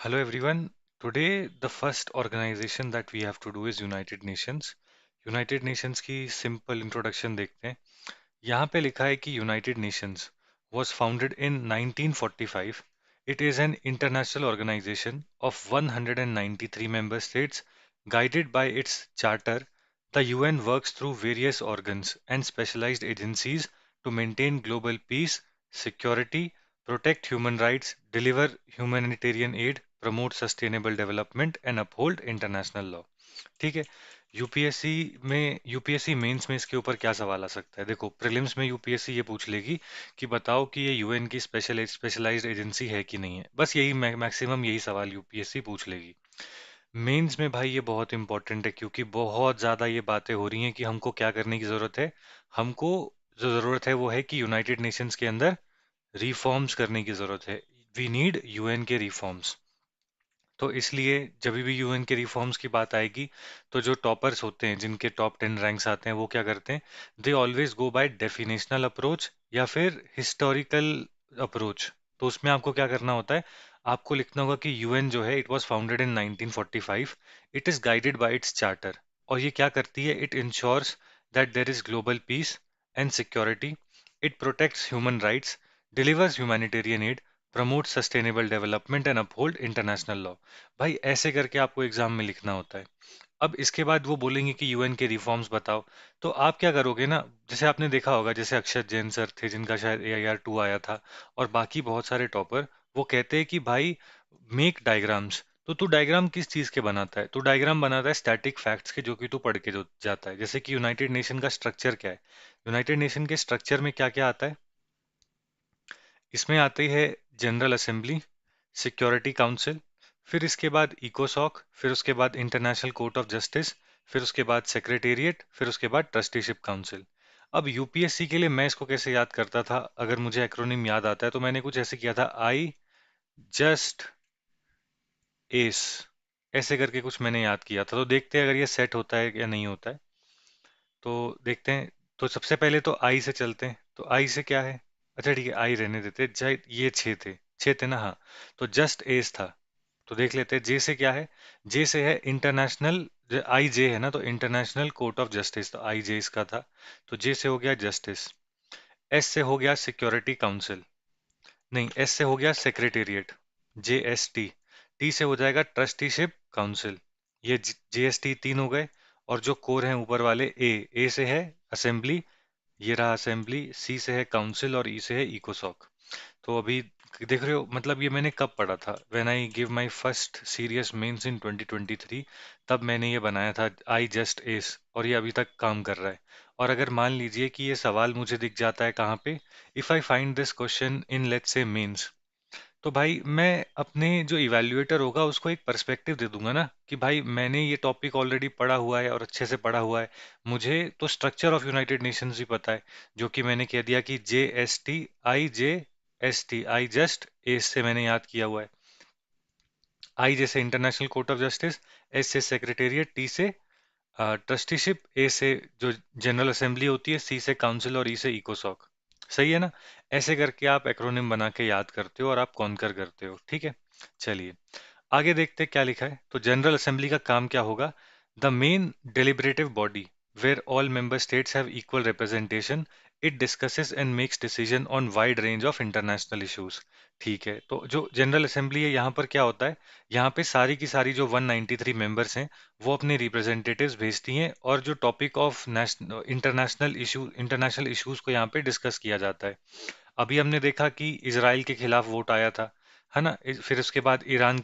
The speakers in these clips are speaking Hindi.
Hello everyone. Today the first organization that we have to do is United Nations. United Nations की simple introduction देखते हैं. यहाँ पे लिखा है कि United Nations was founded in 1945. It is an international organization of 193 member states. Guided by its charter, the UN works through various organs and specialized agencies to maintain global peace, security, protect human rights, deliver humanitarian aid, promote sustainable development and uphold international law. ठीक है। यूपीएससी मेंस में इसके ऊपर क्या सवाल आ सकता है? देखो, प्रीलिम्स में यूपीएससी ये पूछ लेगी कि बताओ कि ये यूएन की स्पेशलाइज्ड एजेंसी है कि नहीं है। बस यही मैक्सिमम यही सवाल यूपीएससी पूछ लेगी। मेंस में भाई ये बहुत इंपॉर्टेंट है, क्योंकि बहुत ज्यादा ये बातें हो रही हैं कि हमको क्या करने की जरूरत है। हमको जो जरूरत है वो है कि यूनाइटेड नेशंस के अंदर रिफॉर्म्स करने की जरूरत है। वी नीड यूएन के रिफॉर्म्स। तो इसलिए जब भी यूएन के रिफॉर्म्स की बात आएगी, तो जो टॉपर्स होते हैं, जिनके टॉप 10 रैंक्स आते हैं, वो क्या करते हैं? They always go by definitional approach या फिर हिस्टोरिकल अप्रोच। तो उसमें आपको क्या करना होता है? आपको लिखना होगा कि यूएन जो है, it was founded in 1945, it is guided by its charter. और ये क्या करती है? It ensures that there is global peace and security, it protects human rights, delivers humanitarian aid, promote sustainable development and uphold international law. भाई ऐसे करके आपको एग्जाम में लिखना होता है। अब इसके बाद वो बोलेंगे कि यूएन के रिफॉर्म्स बताओ। तो आप क्या करोगे ना, जैसे आपने देखा होगा, जैसे अक्षत जैन सर थे जिनका शायद AIR 2 आया था, और बाकी बहुत सारे टॉपर, वो कहते हैं कि भाई मेक डायग्राम्स। तो तू डायग्राम किस चीज के बनाता है? तू डायग्राम बनाता है स्टैटिक फैक्ट्स के, जो कि तू पढ़ के जो जाता है। जैसे कि यूनाइटेड नेशन का स्ट्रक्चर क्या है? यूनाइटेड नेशन के स्ट्रक्चर में क्या क्या आता है? इसमें आती है जनरल असेंबली, सिक्योरिटी काउंसिल, फिर इसके बाद इकोसॉक, फिर उसके बाद इंटरनेशनल कोर्ट ऑफ जस्टिस, फिर उसके बाद सेक्रेटेरिएट, फिर उसके बाद ट्रस्टीशिप काउंसिल। अब यूपीएससी के लिए मैं इसको कैसे याद करता था? अगर मुझे एक्रोनिम याद आता है तो मैंने कुछ ऐसे किया था, आई जस्ट एस, ऐसे करके कुछ मैंने याद किया था। तो देखते हैं अगर ये सेट होता है या नहीं होता है। तो देखते हैं। तो सबसे पहले तो आई से चलते हैं। तो आई से क्या है? अच्छा ठीक है, आई रहने देते। ये छः थे, छः थे ना? हाँ। तो जस्ट एज था। तो देख लेते हैं जे से क्या है। जे से है इंटरनेशनल, आई जे है ना, तो इंटरनेशनल कोर्ट ऑफ जस्टिस, तो आई जे इसका था। तो जे से हो गया जस्टिस। एस से हो गया सिक्योरिटी काउंसिल, नहीं, एस से हो गया सेक्रेटेरिएट, JST। टी से हो जाएगा ट्रस्टीशिप काउंसिल, ये JST तीन हो गए। और जो कोर हैं ऊपर वाले, ए से है असेंबली, ये रहा असेंबली। सी से है काउंसिल और ई से है इकोसॉक। तो अभी देख रहे हो, मतलब ये मैंने कब पढ़ा था? When I give my first serious mains in 2023, तब मैंने ये बनाया था, आई जस्ट एस, और ये अभी तक काम कर रहा है। और अगर मान लीजिए कि ये सवाल मुझे दिख जाता है कहाँ पे, if I find this question in let's say mains, तो भाई मैं अपने जो इवैल्यूएटर होगा उसको एक पर्सपेक्टिव दे दूंगा ना, कि भाई मैंने ये टॉपिक ऑलरेडी पढ़ा हुआ है और अच्छे से पढ़ा हुआ है। मुझे तो स्ट्रक्चर ऑफ यूनाइटेड नेशंस भी पता है, जो कि मैंने कह दिया कि JST, आई जस्ट एस से मैंने याद किया हुआ है। आई जैसे international court of justice, S से सेक्रेटेरिएट, टी से ट्रस्टीशिप, ए से जो जनरल असेंबली होती है, सी से काउंसिल और ई से इकोसॉक। सही है ना? ऐसे करके आप एक्रोनिम बना के याद करते हो और आप कॉन्कर करते हो। ठीक है, चलिए आगे देखते हैं क्या लिखा है। तो जनरल असेंबली का काम क्या होगा? The main deliberative body where all member states have equal representation, it discusses and makes decision on wide range of international issues. ठीक है, तो जो जनरल असेंबली है, यहाँ पर क्या होता है? यहाँ पे सारी की सारी जो 193 मेंबर्स हैं, वो अपने रिप्रेजेंटेटिव्स भेजती हैं, और जो टॉपिक ऑफ इंटरनेशनल इश्यूज को यहाँ पे डिस्कस किया जाता है। अभी हमने देखा कि इसराइल के खिलाफ वोट आया था, है ना? फिर उसके बाद ईरान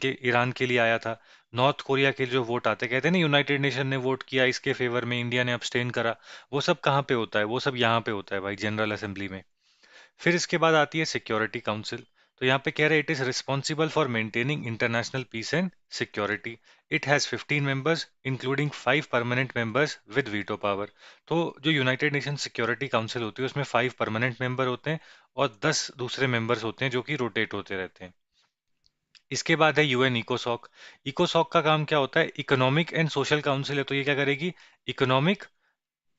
के लिए आया था। नॉर्थ कोरिया के जो वोट आते, कहते हैं ना, यूनाइटेड नेशन ने वोट किया इसके फेवर में, इंडिया ने अब्सटेन करा। वो सब कहाँ पे होता है? वो सब यहाँ पे होता है भाई, जनरल असेंबली में। फिर इसके बाद आती है सिक्योरिटी काउंसिल। तो यहाँ पे कह रहे हैं, it is responsible for maintaining international peace and security. It has 15 members including 5 permanent members with veto power. तो जो यूनाइटेड नेशन सिक्योरिटी काउंसिल होती है, उसमें 5 परमानेंट मेंबर होते हैं और 10 दूसरे मेंबर्स होते हैं, जो कि रोटेट होते रहते हैं। इसके बाद है यूएन इकोसॉक। इकोसॉक का काम क्या होता है? इकोनॉमिक एंड सोशल काउंसिल है, तो ये क्या करेगी? Economic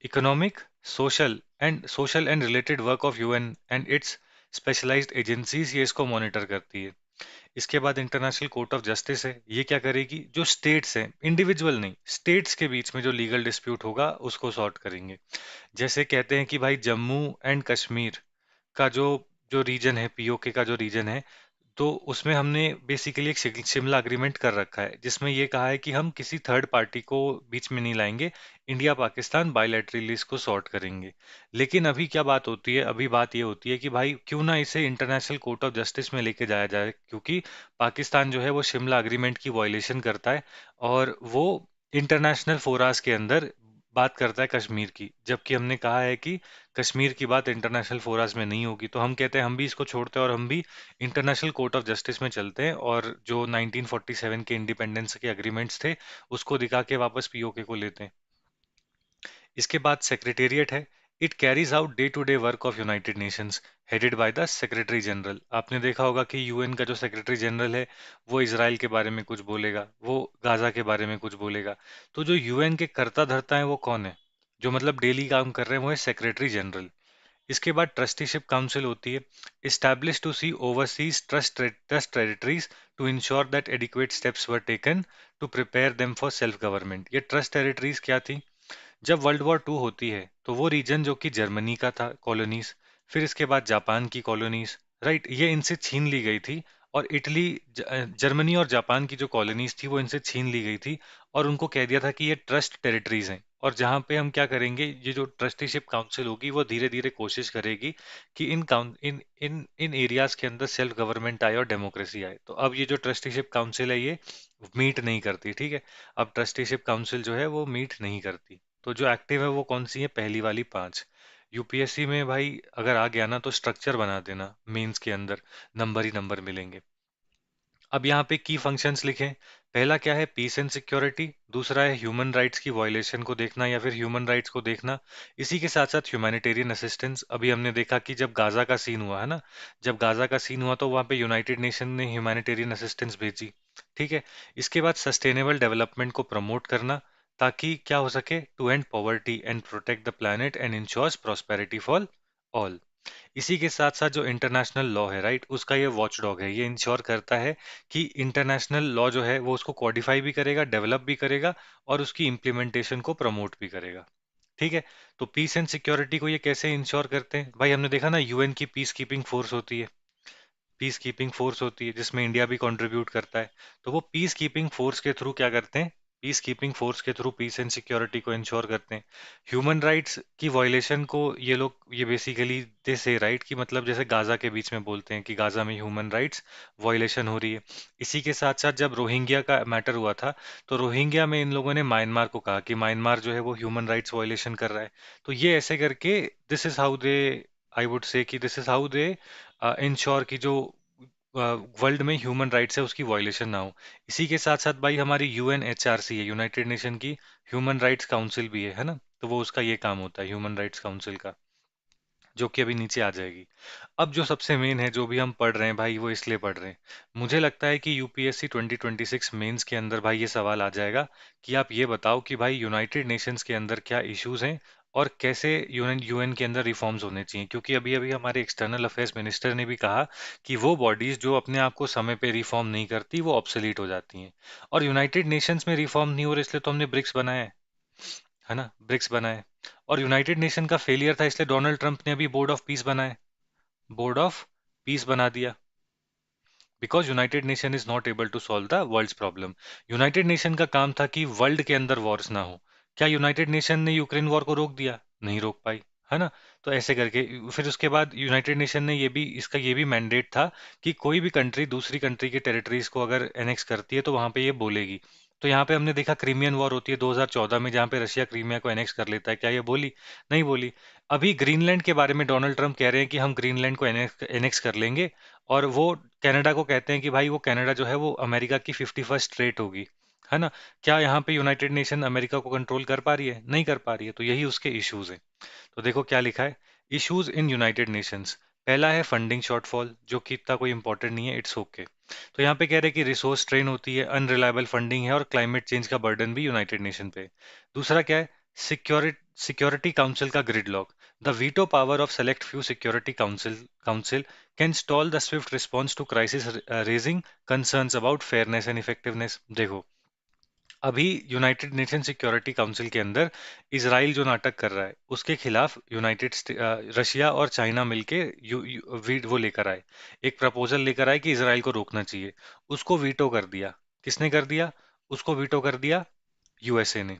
economic social and related work of UN and its specialised agencies, ये इसको मॉनिटर करती है। इसके बाद इंटरनेशनल कोर्ट ऑफ जस्टिस है, ये क्या करेगी, जो स्टेट्स हैं, इंडिविजुअल नहीं, स्टेट्स के बीच में जो लीगल डिस्प्यूट होगा उसको सॉर्ट करेंगे। जैसे कहते हैं कि भाई जम्मू एंड कश्मीर का जो जो रीजन है, पीओके का जो रीजन है, तो उसमें हमने बेसिकली एक शिमला अग्रीमेंट कर रखा है, जिसमें ये कहा है कि हम किसी थर्ड पार्टी को बीच में नहीं लाएंगे, इंडिया पाकिस्तान बायलैटरली इसको सॉर्ट करेंगे। लेकिन अभी क्या बात होती है, अभी बात ये होती है कि भाई क्यों ना इसे इंटरनेशनल कोर्ट ऑफ जस्टिस में लेके जाया जाए, क्योंकि पाकिस्तान जो है वो शिमला अग्रीमेंट की वायलेशन करता है, और वो इंटरनेशनल फोरास के अंदर बात करता है कश्मीर की, जबकि हमने कहा है कि कश्मीर की बात इंटरनेशनल फोरस में नहीं होगी। तो हम कहते हैं हम भी इसको छोड़ते हैं और हम भी इंटरनेशनल कोर्ट ऑफ जस्टिस में चलते हैं, और जो 1947 के इंडिपेंडेंस के एग्रीमेंट्स थे उसको दिखा के वापस पीओके को लेते हैं। इसके बाद सेक्रेटेरिएट है। It carries out day to day work of United Nations, headed by the secretary general. आपने देखा होगा कि यूएन का जो सेक्रेटरी जनरल है वो इसराइल के बारे में कुछ बोलेगा, वो गाजा के बारे में कुछ बोलेगा। तो जो यूएन के कर्ता धर्ता है वो कौन है, जो मतलब डेली काम कर रहे हैं, वो है सेक्रेटरी जनरल। इसके बाद ट्रस्टीशिप काउंसिल होती है, establish to see overseas trust territories to ensure that adequate steps were taken to prepare them for self government. ये ट्रस्ट टेरिटरीज क्या थी, जब वर्ल्ड वॉर टू होती है तो वो रीजन जो कि जर्मनी का था कॉलोनीज, फिर इसके बाद जापान की कॉलोनीज, राइट, ये इनसे छीन ली गई थी। और इटली, जर्मनी और जापान की जो कॉलोनीज थी वो इनसे छीन ली गई थी, और उनको कह दिया था कि ये ट्रस्ट टेरिटरीज हैं, और जहाँ पे हम क्या करेंगे, ये जो ट्रस्टीशिप काउंसिल होगी वो धीरे धीरे कोशिश करेगी कि इन एरियाज के अंदर सेल्फ गवर्नमेंट आए और डेमोक्रेसी आए। तो अब ये जो ट्रस्टीशिप काउंसिल है ये मीट नहीं करती, ठीक है। अब ट्रस्टीशिप काउंसिल जो है वो मीट नहीं करती। तो जो एक्टिव है वो कौन सी है, पहली वाली पांच। यूपीएससी में भाई अगर आ गया ना तो स्ट्रक्चर बना देना, मेंस के अंदर नंबर ही नंबर मिलेंगे। अब यहाँ पे की फंक्शंस लिखें। पहला क्या है, पीस एंड सिक्योरिटी। दूसरा है ह्यूमन राइट्स की वायलेशन को देखना या फिर ह्यूमन राइट्स को देखना। इसी के साथ साथ ह्यूमैनिटेरियन असिस्टेंस। अभी हमने देखा कि जब गाजा का सीन हुआ है ना, जब गाजा का सीन हुआ तो वहाँ पे यूनाइटेड नेशन ने ह्यूमैनिटेरियन असिस्टेंस भेजी, ठीक है। इसके बाद सस्टेनेबल डेवलपमेंट को प्रमोट करना, ताकि क्या हो सके, to end poverty and protect the planet and ensures prosperity for all. इसी के साथ साथ जो इंटरनेशनल लॉ है, राइट, उसका ये वॉच डॉग है, ये इंश्योर करता है कि इंटरनेशनल लॉ जो है वो उसको कॉडिफाई भी करेगा, डेवलप भी करेगा, और उसकी इम्प्लीमेंटेशन को प्रमोट भी करेगा, ठीक है। तो पीस एंड सिक्योरिटी को ये कैसे इंश्योर करते हैं, भाई हमने देखा ना, यूएन की पीस कीपिंग फोर्स होती है, पीस कीपिंग फोर्स होती है जिसमें इंडिया भी कंट्रीब्यूट करता है। तो वो पीस कीपिंग फोर्स के थ्रू क्या करते हैं, पीस कीपिंग फोर्स के थ्रू पीस एंड सिक्योरिटी को इंश्योर करते हैं। ह्यूमन राइट्स की वायलेशन को ये लोग, ये बेसिकली दे से राइट, कि मतलब जैसे गाजा के बीच में बोलते हैं कि गाजा में ह्यूमन राइट्स वायलेशन हो रही है। इसी के साथ साथ जब रोहिंग्या का मैटर हुआ था, तो रोहिंग्या में इन लोगों ने म्यांमार को कहा कि म्यांमार जो है वो ह्यूमन राइट्स वायलेशन कर रहा है। तो ये ऐसे करके, this is how they, I would say कि this is how they ensure की जो वर्ल्ड में ह्यूमन राइट्स है उसकी वायलेशन ना हो। इसी के साथ साथ भाई हमारी यूएनएचआरसी है, यूनाइटेड नेशन की ह्यूमन राइट्स काउंसिल भी है ना, तो वो उसका ये काम होता है ह्यूमन राइट्स काउंसिल का, जो कि अभी नीचे आ जाएगी। अब जो सबसे मेन है, जो भी हम पढ़ रहे हैं भाई, वो इसलिए पढ़ रहे हैं, मुझे लगता है कि यूपीएससी 2026 मेंस के अंदर भाई ये सवाल आ जाएगा कि आप ये बताओ कि भाई यूनाइटेड नेशंस के अंदर क्या इश्यूज हैं, और कैसे यूएन यूएन के अंदर रिफॉर्म्स होने चाहिए। क्योंकि अभी अभी हमारे एक्सटर्नल अफेयर्स मिनिस्टर ने भी कहा कि वो बॉडीज जो अपने आप को समय पे रिफॉर्म नहीं करती वो ऑब्सोलीट हो जाती हैं। और यूनाइटेड नेशंस में रिफॉर्म नहीं हो रहा, इसलिए तो हमने ब्रिक्स बनाया है ना, ब्रिक्स बनाए। और यूनाइटेड नेशन का फेलियर था, इसलिए डोनाल्ड ट्रंप ने अभी बोर्ड ऑफ पीस बनाए, बोर्ड ऑफ पीस बना दिया, because United Nation is not able to solve the world's problem. United Nation का काम था कि वर्ल्ड के अंदर वॉर्स ना हो। क्या यूनाइटेड नेशन ने यूक्रेन वॉर को रोक दिया, नहीं रोक पाई, है ना। तो ऐसे करके फिर उसके बाद यूनाइटेड नेशन ने ये भी, इसका ये भी मैंडेट था कि कोई भी कंट्री दूसरी कंट्री के टेरिटरीज को अगर एनेक्स करती है तो वहां पे ये बोलेगी। तो यहाँ पे हमने देखा क्रीमियन वॉर होती है 2014 में, जहाँ पे रशिया क्रीमिया को एनेक्स कर लेता है, क्या ये बोली, नहीं बोली। अभी ग्रीनलैंड के बारे में डोनाल्ड ट्रंप कह रहे हैं कि हम ग्रीनलैंड को एनेक्स कर लेंगे, और वो कनाडा को कहते हैं कि भाई वो कनाडा जो है वो अमेरिका की 51st स्टेट होगी, है ना। क्या यहाँ पे यूनाइटेड नेशन अमेरिका को कंट्रोल कर पा रही है, नहीं कर पा रही है। तो यही उसके इश्यूज हैं। तो देखो क्या लिखा है, इश्यूज इन यूनाइटेड नेशंस। पहला है फंडिंग शॉर्टफॉल, जो कि इतना कोई इंपॉर्टेंट नहीं है, इट्स ओके। तो यहाँ पे कह रहे हैं कि रिसोर्स स्ट्रेन होती है, अनरिलायबल फंडिंग है, और क्लाइमेट चेंज का बर्डन भी यूनाइटेड नेशन पे है। दूसरा क्या है, सिक्योरिटी काउंसिल का gridlock. The veto power of select few security council can stall the swift response to crisis, raising concerns about fairness and effectiveness. देखो, अभी यूनाइटेड नेशन सिक्योरिटी काउंसिल के अंदर इसराइल जो नाटक कर रहा है उसके खिलाफ रशिया और चाइना मिलके वो लेकर आए, एक प्रपोजल लेकर आए कि इसराइल को रोकना चाहिए। उसको वीटो कर दिया। किसने कर दिया? उसको वीटो कर दिया यूएसए ने।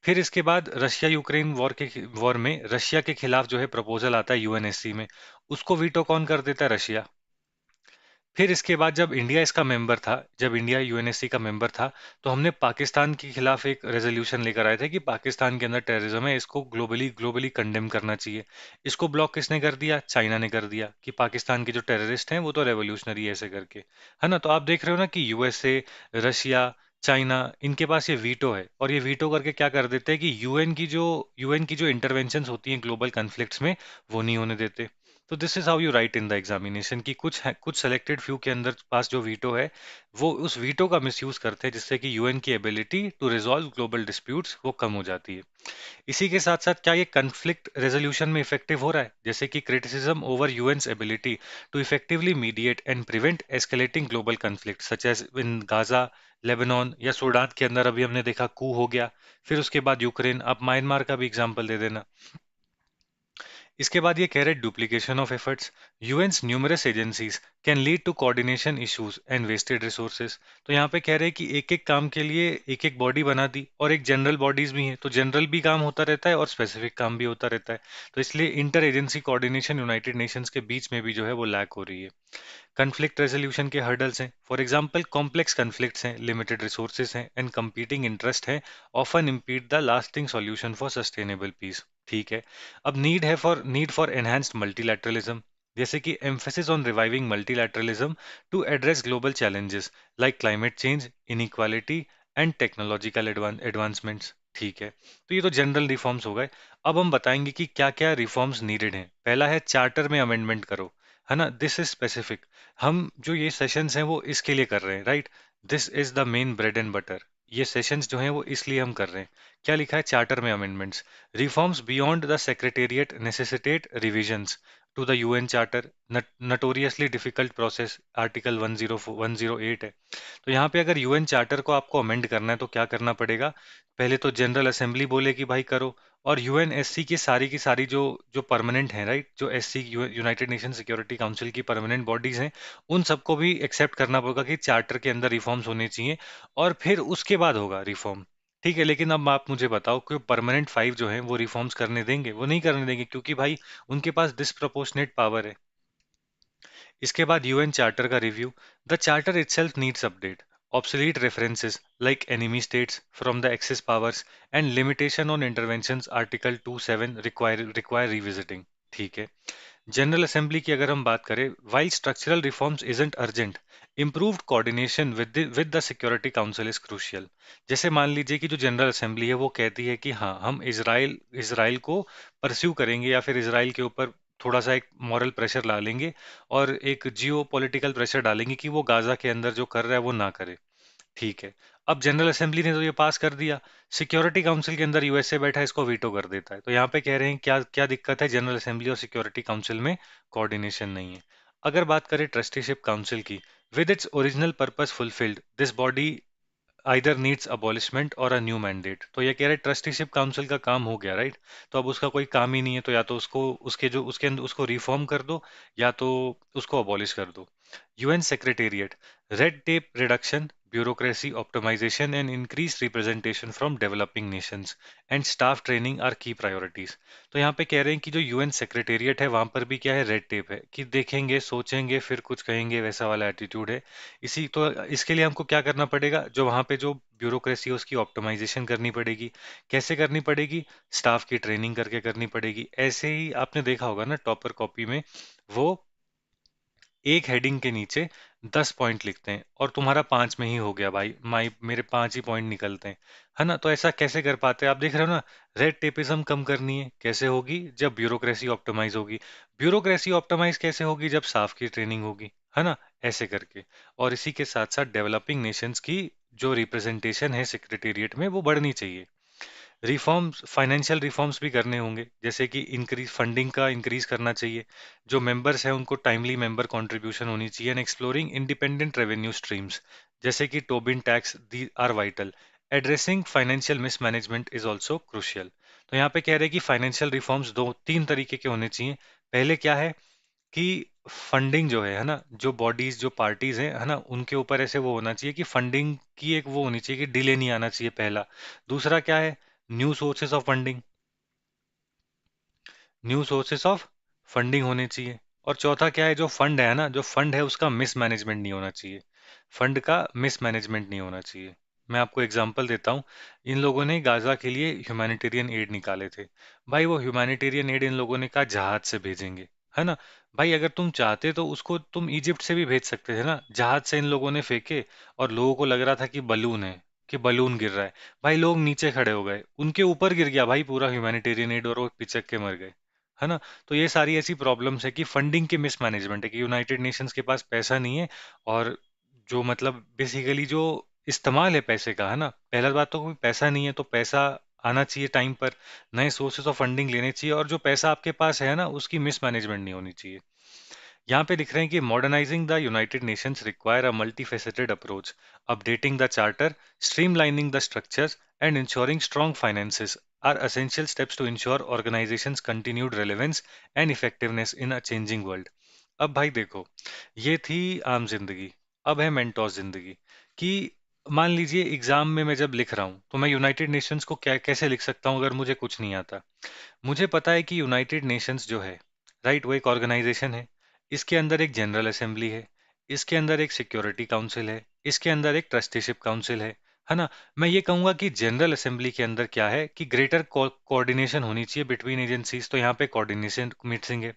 फिर इसके बाद रशिया यूक्रेन वॉर में रशिया के खिलाफ जो है प्रपोजल आता है यूएनएससी में, उसको वीटो कौन कर देता है? रशिया। फिर इसके बाद जब इंडिया यूएनएससी का मेंबर था, तो हमने पाकिस्तान के खिलाफ एक रेजोल्यूशन लेकर आए थे कि पाकिस्तान के अंदर टेररिज्म है, इसको ग्लोबली ग्लोबली कंडेम करना चाहिए। इसको ब्लॉक किसने कर दिया? चाइना ने कर दिया कि पाकिस्तान के जो टेररिस्ट हैं वो तो रेवोल्यूशनरी है, ऐसे करके। है ना? तो आप देख रहे हो ना कि यूएसए, रशिया, चाइना, इनके पास ये वीटो है, और ये वीटो करके क्या कर देते हैं कि यूएन की जो इंटरवेंशंस होती हैं ग्लोबल कॉन्फ्लिक्ट्स में, वो नहीं होने देते। तो this is how you right in the examination कि कुछ सेलेक्टेड फ्यू के अंदर पास जो वीटो है, वो उस वीटो का मिसयूज करते हैं, जिससे कि यूएन की ability to resolve global disputes वो कम हो जाती है। इसी के साथ साथ क्या ये कन्फ्लिक्ट रेजोल्यूशन में इफेक्टिव हो रहा है? जैसे कि criticism over UN's ability to effectively mediate and prevent escalating global conflict such as in Gaza, Lebanon या सूडान के अंदर अभी हमने देखा कू हो गया। फिर उसके बाद यूक्रेन, अब म्यांमार का भी एग्जांपल दे देना। इसके बाद ये कह रहे duplication of efforts. UN's numerous agencies can lead to coordination issues and wasted resources. तो यहाँ पे कह रहे हैं कि एक एक काम के लिए एक एक बॉडी बना दी, और एक जनरल बॉडीज भी हैं, तो जनरल भी काम होता रहता है और स्पेसिफिक काम भी होता रहता है। तो इसलिए inter agency coordination United Nations के बीच में भी जो है वो लैक हो रही है। कन्फ्लिक्ट रेजोल्यूशन के हर्डल्स हैं, फॉर एग्जांपल कॉम्प्लेक्स कन्फ्लिक्ट्स हैं, लिमिटेड रिसोर्सेज हैं एंड कंपीटिंग इंटरेस्ट हैं, often impede the lasting solution for sustainable peace. ठीक है। अब नीड फॉर एनहांस्ड मल्टीलैटरलिज्म, जैसे कि emphasis on reviving multilateralism to address global challenges like climate change, inequality and technological advancements. ठीक है। तो ये तो जनरल रिफॉर्म्स हो गए। अब हम बताएंगे कि क्या क्या रिफॉर्म्स नीडेड हैं। पहला है चार्टर में अमेंडमेंट करो। है ना? This is specific. हम जो ये सेशंस हैं वो इसके लिए कर रहे हैं, right? This is the main bread and butter. ये सेशंस जो हैं वो इसलिए हम कर रहे हैं। क्या लिखा है चार्टर में? Amendments. Reforms beyond the secretariat necessitate revisions to the UN charter, notoriously difficult process, article 108 है। तो यहाँ पे अगर यूएन चार्टर को आपको अमेंड करना है तो क्या करना पड़ेगा? पहले तो जनरल असेंबली बोले कि भाई करो, और यूएनएससी की सारी जो जो परमानेंट हैं, राइट, जो SC United Nation security council की परमानेंट बॉडीज हैं, उन सबको भी एक्सेप्ट करना पड़ेगा कि चार्टर के अंदर रिफॉर्म्स होने चाहिए, और फिर उसके बाद होगा रिफॉर्म। ठीक है। लेकिन अब आप मुझे बताओ कि परमानेंट फाइव जो हैं वो रिफॉर्म्स करने देंगे? वो नहीं करने देंगे, क्योंकि भाई उनके पास डिसप्रपोर्शनेट पावर है। इसके बाद यूएन चार्टर का review. The charter itself needs update. Obsolete references like enemy states from the axis powers and limitation on interventions, article 27 require revisiting. ठीक है। जनरल असेंबली की अगर हम बात करें, while structural reforms isn't urgent, improved coordination with the security council is crucial. जैसे मान लीजिए कि जो जनरल असेंबली है वो कहती है कि हाँ, हम इसराइल इसराइल को परस्यू करेंगे, या फिर इसराइल के ऊपर थोड़ा सा एक मॉरल प्रेशर डालेंगे, और एक जियो पॉलिटिकल प्रेशर डालेंगे कि वो गाजा के अंदर जो कर रहा है वो ना करे। ठीक है। अब जनरल असेंबली ने तो ये पास कर दिया, सिक्योरिटी काउंसिल के अंदर यूएसए बैठा है, इसको वीटो कर देता है। तो यहाँ पे कह रहे हैं क्या क्या दिक्कत है? जनरल असेंबली और सिक्योरिटी काउंसिल में कोऑर्डिनेशन नहीं है। अगर बात करें ट्रस्टीशिप काउंसिल की, with its original purpose fulfilled, this body either needs abolishment और अ न्यू मैंडेट। तो ये कह रहे ट्रस्टीशिप काउंसिल का काम हो गया, राइट? तो अब उसका कोई काम ही नहीं है, तो या तो उसको उसके जो उसके अंदर उसको रिफॉर्म कर दो, या तो उसको अबॉलिश कर दो। UN secretariat, red tape reduction, bureaucracy optimization and increased representation from developing nations and staff training are key priorities। तो यहाँ पे कह रहे हैं कि जो यूएन सेक्रेटेरिएट है वहां पर भी क्या है? रेड टेप है, कि देखेंगे सोचेंगे फिर कुछ कहेंगे, वैसा वाला एटीट्यूड है। इसके लिए हमको क्या करना पड़ेगा? जो वहां पे जो ब्यूरोक्रेसी है उसकी ऑप्टिमाइजेशन करनी पड़ेगी। कैसे करनी पड़ेगी? स्टाफ की ट्रेनिंग करके करनी पड़ेगी। ऐसे ही आपने देखा होगा ना टॉपर कॉपी में, वो एक हेडिंग के नीचे 10 पॉइंट लिखते हैं, और तुम्हारा 5 में ही हो गया भाई, मेरे 5 ही पॉइंट निकलते हैं। है ना? तो ऐसा कैसे कर पाते हैं? आप देख रहे हो ना, रेड टेपिज्म कम करनी है, कैसे होगी? जब ब्यूरोक्रेसी ऑप्टिमाइज होगी। ब्यूरोक्रेसी ऑप्टिमाइज कैसे होगी? जब स्टाफ की ट्रेनिंग होगी। है ना? ऐसे करके। और इसी के साथ साथ डेवलपिंग नेशंस की जो रिप्रेजेंटेशन है सेक्रेटेरिएट में वो बढ़नी चाहिए। रिफॉर्म्स, फाइनेंशियल रिफॉर्म्स भी करने होंगे, जैसे कि इंक्रीज फंडिंग का इंक्रीज करना चाहिए, जो मेंबर्स हैं उनको टाइमली मेंबर कंट्रीब्यूशन होनी चाहिए, and exploring independent revenue streams जैसे कि Tobin tax, the are vital. Addressing financial mismanagement is also crucial. तो यहाँ पे कह रहे हैं कि फाइनेंशियल रिफॉर्म्स दो तीन तरीके के होने चाहिए। पहले क्या है कि फंडिंग जो है ना, जो बॉडीज जो पार्टीज हैं है ना, उनके ऊपर ऐसे वो होना चाहिए कि फंडिंग की एक वो होनी चाहिए कि डिले नहीं आना चाहिए, पहला। दूसरा क्या है, new sources of funding, new sources of funding होने चाहिए। और चौथा क्या है, जो फंड है ना, जो फंड है उसका मिसमैनेजमेंट नहीं होना चाहिए, फंड का मिसमैनेजमेंट नहीं होना चाहिए। मैं आपको एग्जांपल देता हूँ। इन लोगों ने गाजा के लिए ह्यूमैनिटेरियन एड निकाले थे। भाई वो ह्यूमैनिटेरियन एड इन लोगों ने कहा जहाज से भेजेंगे, है ना। भाई अगर तुम चाहते तो उसको तुम इजिप्ट से भी भेज सकते थे ना, जहाज से इन लोगों ने फेंके और लोगों को लग रहा था कि बलून है, कि बलून गिर रहा है। भाई लोग नीचे खड़े हो गए, उनके ऊपर गिर गया भाई पूरा ह्यूमैनिटेरियन एड और वो पिचक के मर गए, है ना। तो ये सारी ऐसी प्रॉब्लम्स है कि फंडिंग के मिसमैनेजमेंट है, कि यूनाइटेड नेशंस के पास पैसा नहीं है। और जो मतलब बेसिकली जो इस्तेमाल है पैसे का, है ना, पहला बात तो कोई पैसा नहीं है तो पैसा आना चाहिए टाइम पर, नए सोर्सेस ऑफ फंडिंग लेने चाहिए, और जो पैसा आपके पास है ना उसकी मिसमैनेजमेंट नहीं होनी चाहिए। यहाँ पे लिख रहे हैं कि modernising the United Nations require a multifaceted approach, updating the charter, streamlining the structures and ensuring strong finances are essential steps to ensure organizations continued relevance and effectiveness in a changing world। अब भाई देखो, ये थी आम जिंदगी। अब है मेंटोस जिंदगी। कि मान लीजिए एग्जाम में मैं जब लिख रहा हूँ तो मैं यूनाइटेड नेशंस को क्या कैसे लिख सकता हूँ अगर मुझे कुछ नहीं आता। मुझे पता है कि यूनाइटेड नेशंस जो है, राइट, वो एक ऑर्गेनाइजेशन है। इसके अंदर एक जनरल असेंबली है, इसके अंदर एक सिक्योरिटी काउंसिल है, इसके अंदर एक ट्रस्टीशिप काउंसिल है ना। मैं ये कहूंगा कि जनरल असेंबली के अंदर क्या है कि ग्रेटर कोऑर्डिनेशन होनी चाहिए बिटवीन एजेंसीज, तो यहाँ पे कोऑर्डिनेशन मीटिंग है।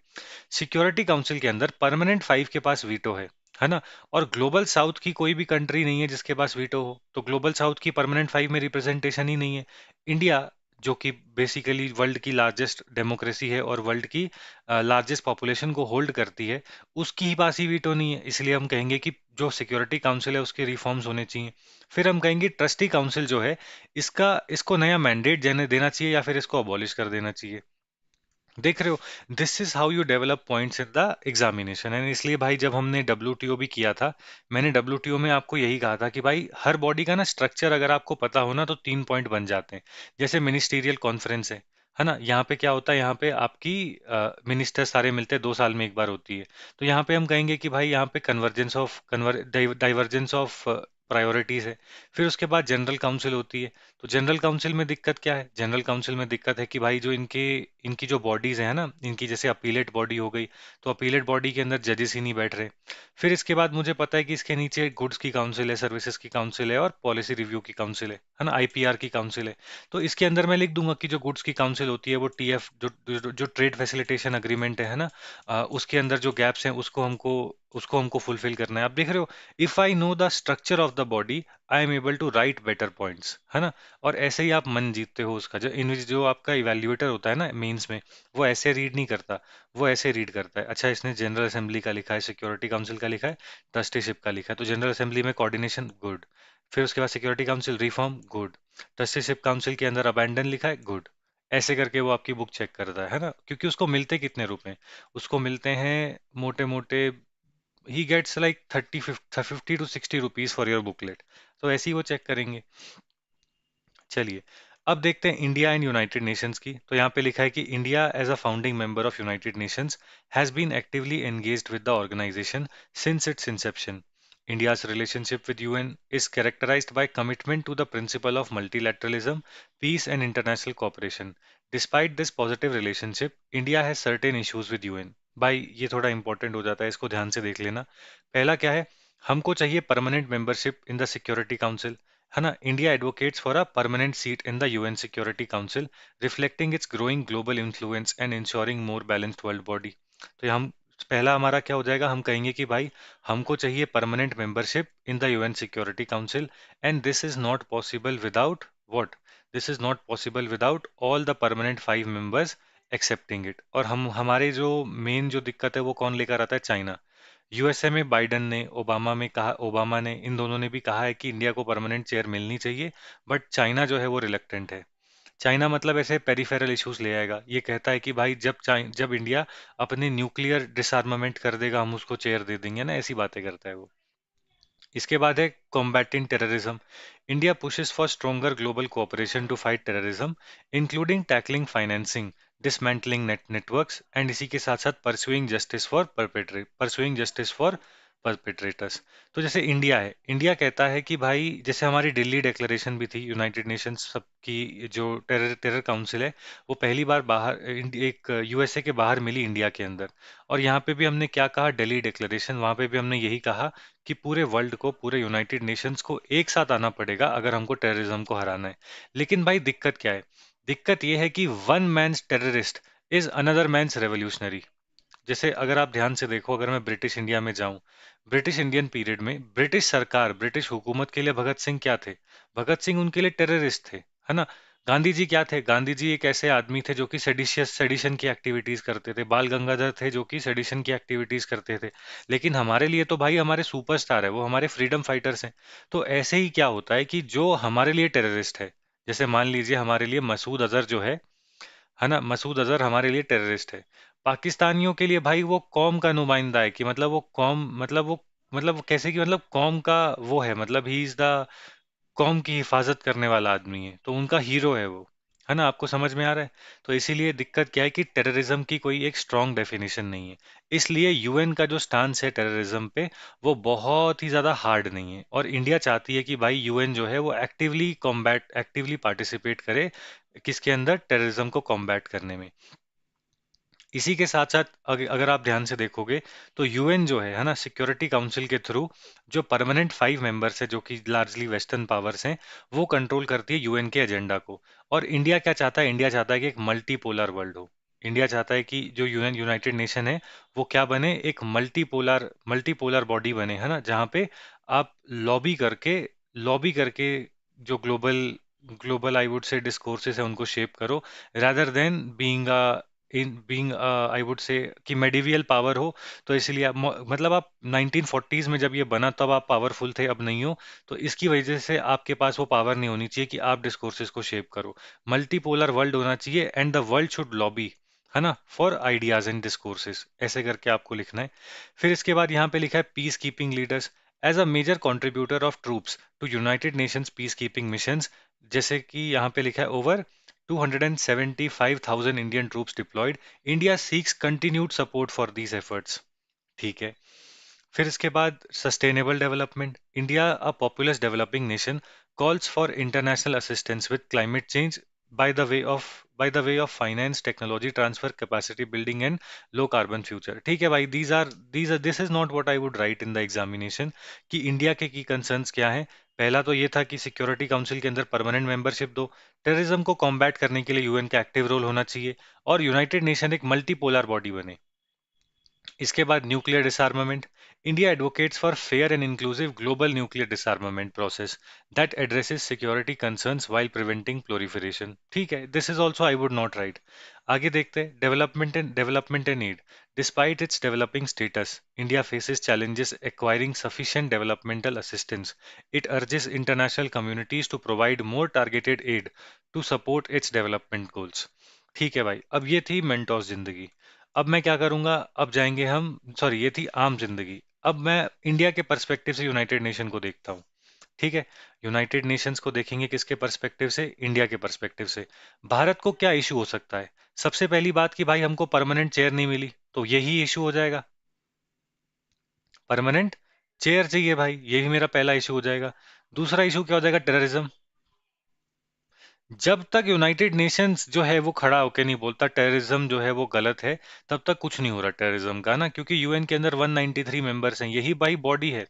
सिक्योरिटी काउंसिल के अंदर परमानेंट फाइव के पास वीटो है ना। और ग्लोबल साउथ की कोई भी कंट्री नहीं है जिसके पास वीटो हो, तो ग्लोबल साउथ की परमानेंट फाइव में रिप्रेजेंटेशन ही नहीं है। इंडिया, जो कि बेसिकली वर्ल्ड की लार्जेस्ट डेमोक्रेसी है और वर्ल्ड की लार्जेस्ट पॉपुलेशन को होल्ड करती है, उसकी ही पास ही वीटो नहीं है, इसलिए हम कहेंगे कि जो सिक्योरिटी काउंसिल है उसके रिफॉर्म्स होने चाहिए। फिर हम कहेंगे ट्रस्टी काउंसिल जो है, इसका इसको नया मैंडेट देना चाहिए या फिर इसको अबॉलिश कर देना चाहिए। देख रहे हो, this is how you develop points in the examination. And इसलिए भाई जब हमने डब्ल्यू भी किया था, मैंने डब्ल्यू में आपको यही कहा था कि भाई हर बॉडी का ना स्ट्रक्चर अगर आपको पता हो ना तो 3 पॉइंट बन जाते हैं। जैसे मिनिस्टीरियल कॉन्फ्रेंस है ना, यहाँ पे क्या होता है, यहाँ पे आपकी मिनिस्टर सारे मिलते हैं, 2 साल में एक बार होती है। तो यहाँ पे हम कहेंगे कि भाई यहाँ पे डाइवर्जेंस ऑफ प्रायोरिटीज है। फिर उसके बाद जनरल काउंसिल होती है। तो जनरल काउंसिल में दिक्कत क्या है, जनरल काउंसिल में दिक्कत है कि भाई जो इनके इनकी जो बॉडीज है ना, इनकी जैसे अपीलेट बॉडी हो गई, तो अपीलेट बॉडी के अंदर जजेस ही नहीं बैठ रहे। फिर इसके बाद मुझे पता है कि इसके नीचे गुड्स की काउंसिल है, सर्विसेज की काउंसिल है और पॉलिसी रिव्यू की काउंसिल है ना, आईपीआर की काउंसिल है। तो इसके अंदर मैं लिख दूंगा कि जो गुड्स की काउंसिल होती है वो टीएफ, जो ट्रेड फैसिलिटेशन अग्रीमेंट है ना, उसके अंदर जो गैप्स हैं उसको हमको फुलफिल करना है। आप देख रहे हो, if I know the structure of the body I am able to write better points, है ना। और ऐसे ही आप मन जीतते हो उसका। जो आपका इवेल्युएटर होता है ना मेंस में, वो ऐसे रीड नहीं करता, वो ऐसे रीड करता है, अच्छा इसने जनरल असेंबली का लिखा है, सिक्योरिटी काउंसिल का लिखा है, ट्रस्टीशिप का लिखा है, तो जनरल असेंबली में कोऑर्डिनेशन गुड। फिर उसके बाद security council reform good, trusteeship council के अंदर अबैंडन लिखा है गुड। ऐसे करके वो आपकी बुक चेक करता है ना, क्योंकि उसको मिलते कितने रुपए, उसको मिलते हैं मोटे मोटे, he gets like 50 to 60 rupees for your booklet. तो ऐसे ही वो चेक करेंगे। चलिए, अब देखते हैं इंडिया एंड यूनाइटेड नेशंस की। तो यहाँ पे लिखा है कि India as a founding member of United Nations has been actively engaged with the organisation since its inception. India's relationship with UN is characterized by commitment to the principle of multilateralism, peace and international cooperation. Despite this positive relationship, India has certain issues with UN। भाई ये थोड़ा इंपॉर्टेंट हो जाता है, इसको ध्यान से देख लेना। पहला क्या है, हमको चाहिए permanent membership in the security council, है ना। India advocates for a permanent seat in the UN security council, reflecting it's growing global influence and ensuring more balanced world body. तो हम पहला हमारा क्या हो जाएगा, हम कहेंगे कि भाई हमको चाहिए permanent membership in the UN security council, and this is not possible without what, this is not possible without all the permanent five members accepting it. और हम हमारे जो मेन जो दिक्कत है वो कौन लेकर आता है, चाइना। यूएसए में बाइडन ने, ओबामा ने, इन दोनों ने भी कहा है कि इंडिया को परमानेंट चेयर मिलनी चाहिए, बट चाइना जो है वो रिलक्टेंट है। चाइना मतलब ऐसे पेरिफेरल इश्यूज ले आएगा, ये कहता है कि भाई जब इंडिया अपने न्यूक्लियर डिसआर्मामेंट कर देगा हम उसको चेयर दे देंगे ना, ऐसी बातें करता है वो। इसके बाद है combating terrorism. India pushes for stronger global cooperation to fight terrorism, including tackling financing, dismantling networks and इसी के साथ साथ परसुइंग जस्टिस फॉर परपेट्रेटर्स। तो जैसे इंडिया है, इंडिया कहता है कि भाई जैसे हमारी दिल्ली डिक्लेरेशन भी थी, यूनाइटेड नेशंस सब की जो टेरर टेरर काउंसिल है, वो पहली बार बाहर एक यूएसए के बाहर मिली इंडिया के अंदर। और यहाँ पे भी हमने क्या कहा, दिल्ली डिक्लेरेशन, वहां पे भी हमने यही कहा कि पूरे वर्ल्ड को, पूरे यूनाइटेड नेशंस को एक साथ आना पड़ेगा अगर हमको टेररिज्म को हराना है। लेकिन भाई दिक्कत क्या है? दिक्कत यह है कि one man's terrorist is another man's revolutionary. जैसे अगर आप ध्यान से देखो, अगर मैं ब्रिटिश इंडिया में जाऊं, ब्रिटिश इंडियन पीरियड में ब्रिटिश सरकार, ब्रिटिश हुकूमत के लिए भगत सिंह क्या थे? भगत सिंह उनके लिए टेररिस्ट थे, है ना? गांधी जी क्या थे? गांधी जी एक ऐसे आदमी थे जो कि सेडिशन की एक्टिविटीज करते थे। बाल गंगाधर थे जो कि सेडिशन की एक्टिविटीज करते थे। लेकिन हमारे लिए तो भाई हमारे सुपरस्टार है, वो हमारे फ्रीडम फाइटर्स हैं। तो ऐसे ही क्या होता है कि जो हमारे लिए टेररिस्ट है, जैसे मान लीजिए हमारे लिए मसूद अजहर जो है ना, मसूद अजहर हमारे लिए टेररिस्ट है। पाकिस्तानियों के लिए भाई वो कौम का नुमाइंदा है, कि मतलब वो कौम, मतलब वो कैसे, कि मतलब कौम का वो है, मतलब ही इज द कौम की हिफाजत करने वाला आदमी है, तो उनका हीरो है वो। है ना? आपको समझ में आ रहा है? तो इसीलिए दिक्कत क्या है कि टेररिज्म की कोई एक स्ट्रॉन्ग डेफिनेशन नहीं है। इसलिए यूएन का जो स्टांस है टेररिज्म पे, वो बहुत ही ज्यादा हार्ड नहीं है। और इंडिया चाहती है कि भाई यूएन जो है वो एक्टिवली पार्टिसिपेट करे किसके अंदर, टेररिज्म को कॉम्बैट करने में। इसी के साथ साथ अगर आप ध्यान से देखोगे, तो यूएन जो है ना, सिक्योरिटी काउंसिल के थ्रू जो परमानेंट 5 मेंबर्स है जो कि लार्जली वेस्टर्न पावर्स हैं, वो कंट्रोल करती है यूएन के एजेंडा को। और इंडिया क्या चाहता है? इंडिया चाहता है कि एक मल्टीपोलर वर्ल्ड हो। इंडिया चाहता है कि जो यूएन यूनाइटेड नेशन है, वो क्या बने, एक मल्टीपोलर मल्टीपोलर बॉडी बने, है ना, जहाँ पे आप लॉबी करके जो global global I would say discourses है उनको शेप करो, rather than being I would say कि मेडिवियल पावर हो। तो इसलिए मतलब आप 1940s में जब ये बना तब आप पावरफुल थे, अब नहीं हो। तो इसकी वजह से आपके पास वो पावर नहीं होनी चाहिए कि आप डिस्कोर्सेस को शेप करो। मल्टीपोलर वर्ल्ड होना चाहिए and the world should lobby, है ना, फॉर आइडियाज एंड डिस्कोर्सेस, ऐसे करके आपको लिखना है। फिर इसके बाद यहाँ पे लिखा है peacekeeping leaders as a major contributor of troops to United Nations peacekeeping missions. जैसे कि यहाँ पे लिखा है over 275,000 Indian troops deployed. India seeks continued support for these efforts. ठीक है। फिर इसके बाद sustainable development. India a populous developing nation calls for international assistance with climate change by the way of by the way of finance, technology transfer, capacity building and low carbon future. ठीक है भाई, these are this is not what I would write in the examination कि इंडिया के की कंसर्न्स क्या है। पहला तो ये था कि सिक्योरिटी काउंसिल के अंदर परमानेंट मेंबरशिप दो, टेररिज्म को कॉम्बैट करने के लिए यूएन का एक्टिव रोल होना चाहिए, और यूनाइटेड नेशन एक मल्टीपोलर बॉडी बने। इसके बाद nuclear डिसआर्मामेंट। India advocates for fair and inclusive global nuclear डिसआर्मामेंट process that addresses security concerns while preventing proliferation. ठीक है, this is also I would not right. आगे देखते हैं development and need. Despite it's developing status, India faces challenges acquiring sufficient developmental assistance. It urges international communities to provide more targeted aid to support its development goals. ठीक है भाई, अब ये थी मेंटोस जिंदगी। अब मैं क्या करूंगा, अब जाएंगे हम, सॉरी ये थी आम जिंदगी। अब मैं इंडिया के पर्सपेक्टिव से यूनाइटेड नेशन को देखता हूँ। ठीक है, यूनाइटेड नेशंस को देखेंगे किसके पर्सपेक्टिव से? इंडिया के पर्सपेक्टिव से। भारत को क्या इशू हो सकता है? सबसे पहली बात कि भाई हमको परमानेंट चेयर नहीं मिली, तो यही इशू हो जाएगा, परमानेंट चेयर चाहिए भाई, यही मेरा पहला इशू हो जाएगा। दूसरा इशू क्या हो जाएगा? टेररिज्म। जब तक यूनाइटेड नेशंस जो है वो खड़ा होके नहीं बोलता टेररिज्म जो है वो गलत है, तब तक कुछ नहीं हो रहा टेररिज्म का ना, क्योंकि यूएन के अंदर 193 मेंबर्स हैं, यही भाई बॉडी है।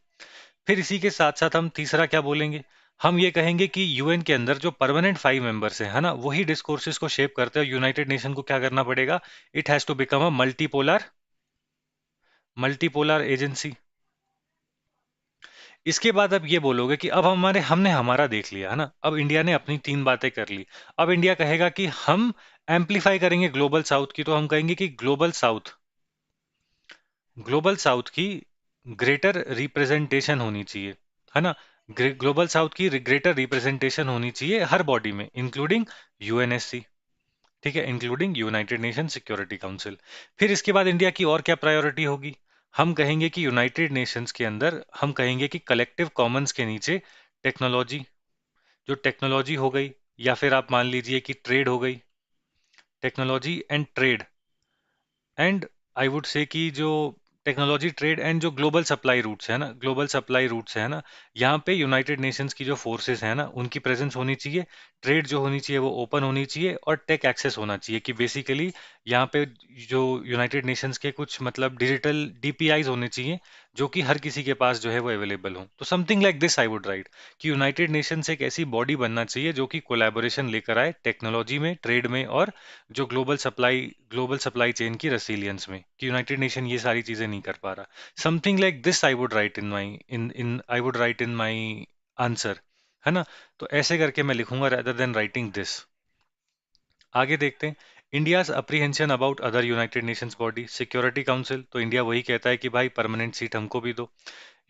फिर इसी के साथ साथ हम तीसरा क्या बोलेंगे? हम ये कहेंगे कि यूएन के अंदर जो परमानेंट 5 मेंबर्स हैं, है ना, वही डिस्कोर्सेस को शेप करते हैं। यूनाइटेड नेशन को क्या करना पड़ेगा? It has to become a multipolar agency. इसके बाद अब ये बोलोगे कि अब हमने हमारा देख लिया, है ना, अब इंडिया ने अपनी 3 बातें कर ली। अब इंडिया कहेगा कि हम एम्पलीफाई करेंगे ग्लोबल साउथ की, तो हम कहेंगे कि ग्लोबल साउथ की ग्रेटर रिप्रेजेंटेशन होनी चाहिए, है ना। ग्लोबल साउथ की ग्रेटर रिप्रेजेंटेशन होनी चाहिए हर बॉडी में, इंक्लूडिंग यूएनएससी। ठीक है, including United Nation security council. फिर इसके बाद इंडिया की और क्या प्रायोरिटी होगी? हम कहेंगे कि यूनाइटेड नेशंस के अंदर हम कहेंगे कि कलेक्टिव कॉमन्स के नीचे टेक्नोलॉजी, जो टेक्नोलॉजी हो गई, या फिर आप मान लीजिए कि ट्रेड हो गई, technology and trade, and I would say कि जो टेक्नोलॉजी ट्रेड एंड जो ग्लोबल सप्लाई रूट्स है ना, ग्लोबल सप्लाई रूट्स है ना, यहाँ पे यूनाइटेड नेशंस की जो फोर्सेस है ना उनकी प्रेजेंस होनी चाहिए। ट्रेड जो होनी चाहिए वो ओपन होनी चाहिए, और टेक एक्सेस होना चाहिए, कि बेसिकली यहाँ पे जो यूनाइटेड नेशंस के कुछ मतलब डिजिटल डीपीआईज होने चाहिए, जो कि हर किसी के पास जो है वो अवेलेबल हो। तो something like this I would right, कि यूनाइटेड नेशंस एक ऐसी बॉडी बनना चाहिए जो कि कोलैबोरेशन लेकर आए टेक्नोलॉजी में, ट्रेड में, और जो ग्लोबल सप्लाई चेन की रेसिलियंस में, कि यूनाइटेड नेशन ये सारी चीजें नहीं कर पा रहा। Something like this I would write in my in in I would write in my answer, है ना? तो ऐसे करके मैं लिखूंगा rather देन राइटिंग दिस। आगे देखते हैं, India's apprehension about other United Nations body security council. तो इंडिया वही कहता है कि भाई परमानेंट सीट हमको भी दो।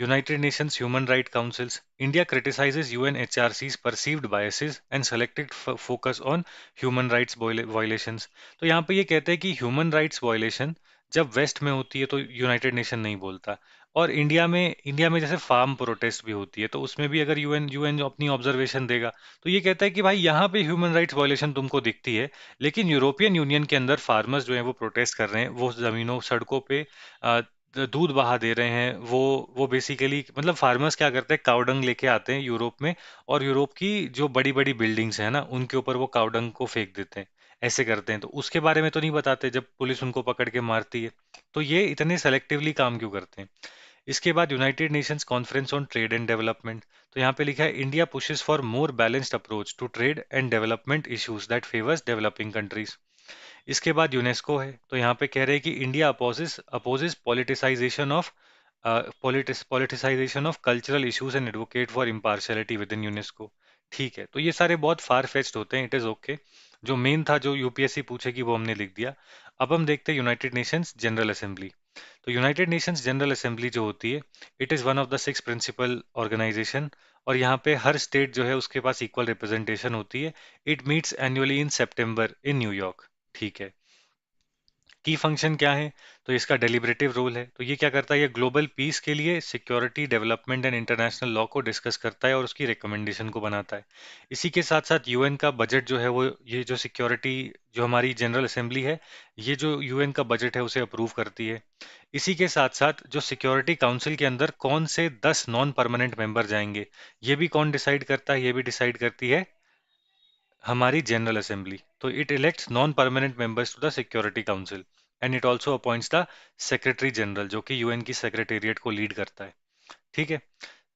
United Nations Human Rights Councils. India criticizes UNHRC's perceived biases and selected focus on human rights violations. तो यहाँ पे ये कहते हैं कि ह्यूमन राइट्स वायलेशन जब वेस्ट में होती है तो यूनाइटेड नेशन नहीं बोलता, और इंडिया में जैसे फार्म प्रोटेस्ट भी होती है तो उसमें भी अगर यूएन यूएन अपनी ऑब्जर्वेशन देगा, तो ये कहता है कि भाई यहाँ पे ह्यूमन राइट्स वायलेशन तुमको दिखती है, लेकिन यूरोपियन यूनियन के अंदर फार्मर्स जो है वो प्रोटेस्ट कर रहे हैं, वो जमीनों सड़कों पे दूध बहा दे रहे हैं, वो बेसिकली मतलब फार्मर्स क्या करते हैं, कावडंग लेके आते हैं यूरोप में, और यूरोप की जो बड़ी बड़ी बिल्डिंग्स है ना उनके ऊपर वो कावडंग को फेंक देते हैं। ऐसे करते हैं, तो उसके बारे में तो नहीं बताते जब पुलिस उनको पकड़ के मारती है। तो ये इतने सेलेक्टिवली काम क्यों करते हैं? इसके बाद United Nations conference on trade and development. तो यहाँ पे लिखा है, India pushes for more balanced approach to trade and development issues that favours developing countries. इसके बाद यूनेस्को है, तो यहाँ पे कह रहे हैं कि India opposes opposes politicisation of cultural issues and advocate for impartiality with in UNESCO. ठीक है, तो ये सारे बहुत फार फेच्ड होते हैं, इट इज ओके। जो मेन था जो यूपीएससी पूछेगी वो हमने लिख दिया। अब हम देखते हैं यूनाइटेड नेशंस जनरल असेंबली। तो यूनाइटेड नेशंस जनरल असेंबली जो होती है, it is one of the 6 principal organisation, और यहाँ पे हर स्टेट जो है उसके पास इक्वल रिप्रेजेंटेशन होती है। It meets annually in September in New York. ठीक है, की फंक्शन क्या है? तो इसका डेलिबरेटिव रोल है। तो ये क्या करता है, ये ग्लोबल पीस के लिए security, development and international law को डिस्कस करता है और उसकी रिकमेंडेशन को बनाता है। इसी के साथ साथ यूएन का बजट जो है वो, ये जो सिक्योरिटी, जो हमारी जनरल असेंबली है, ये जो यूएन का बजट है उसे अप्रूव करती है। इसी के साथ साथ जो सिक्योरिटी काउंसिल के अंदर कौन से 10 नॉन परमानेंट मेंबर जाएंगे, ये भी कौन डिसाइड करता है? ये भी डिसाइड करती है हमारी जनरल असेंबली। तो it elects non permanent members to the security council, and it also appoints the secretary general, जो कि यूएन की सेक्रेटेरिएट को लीड करता है। ठीक है,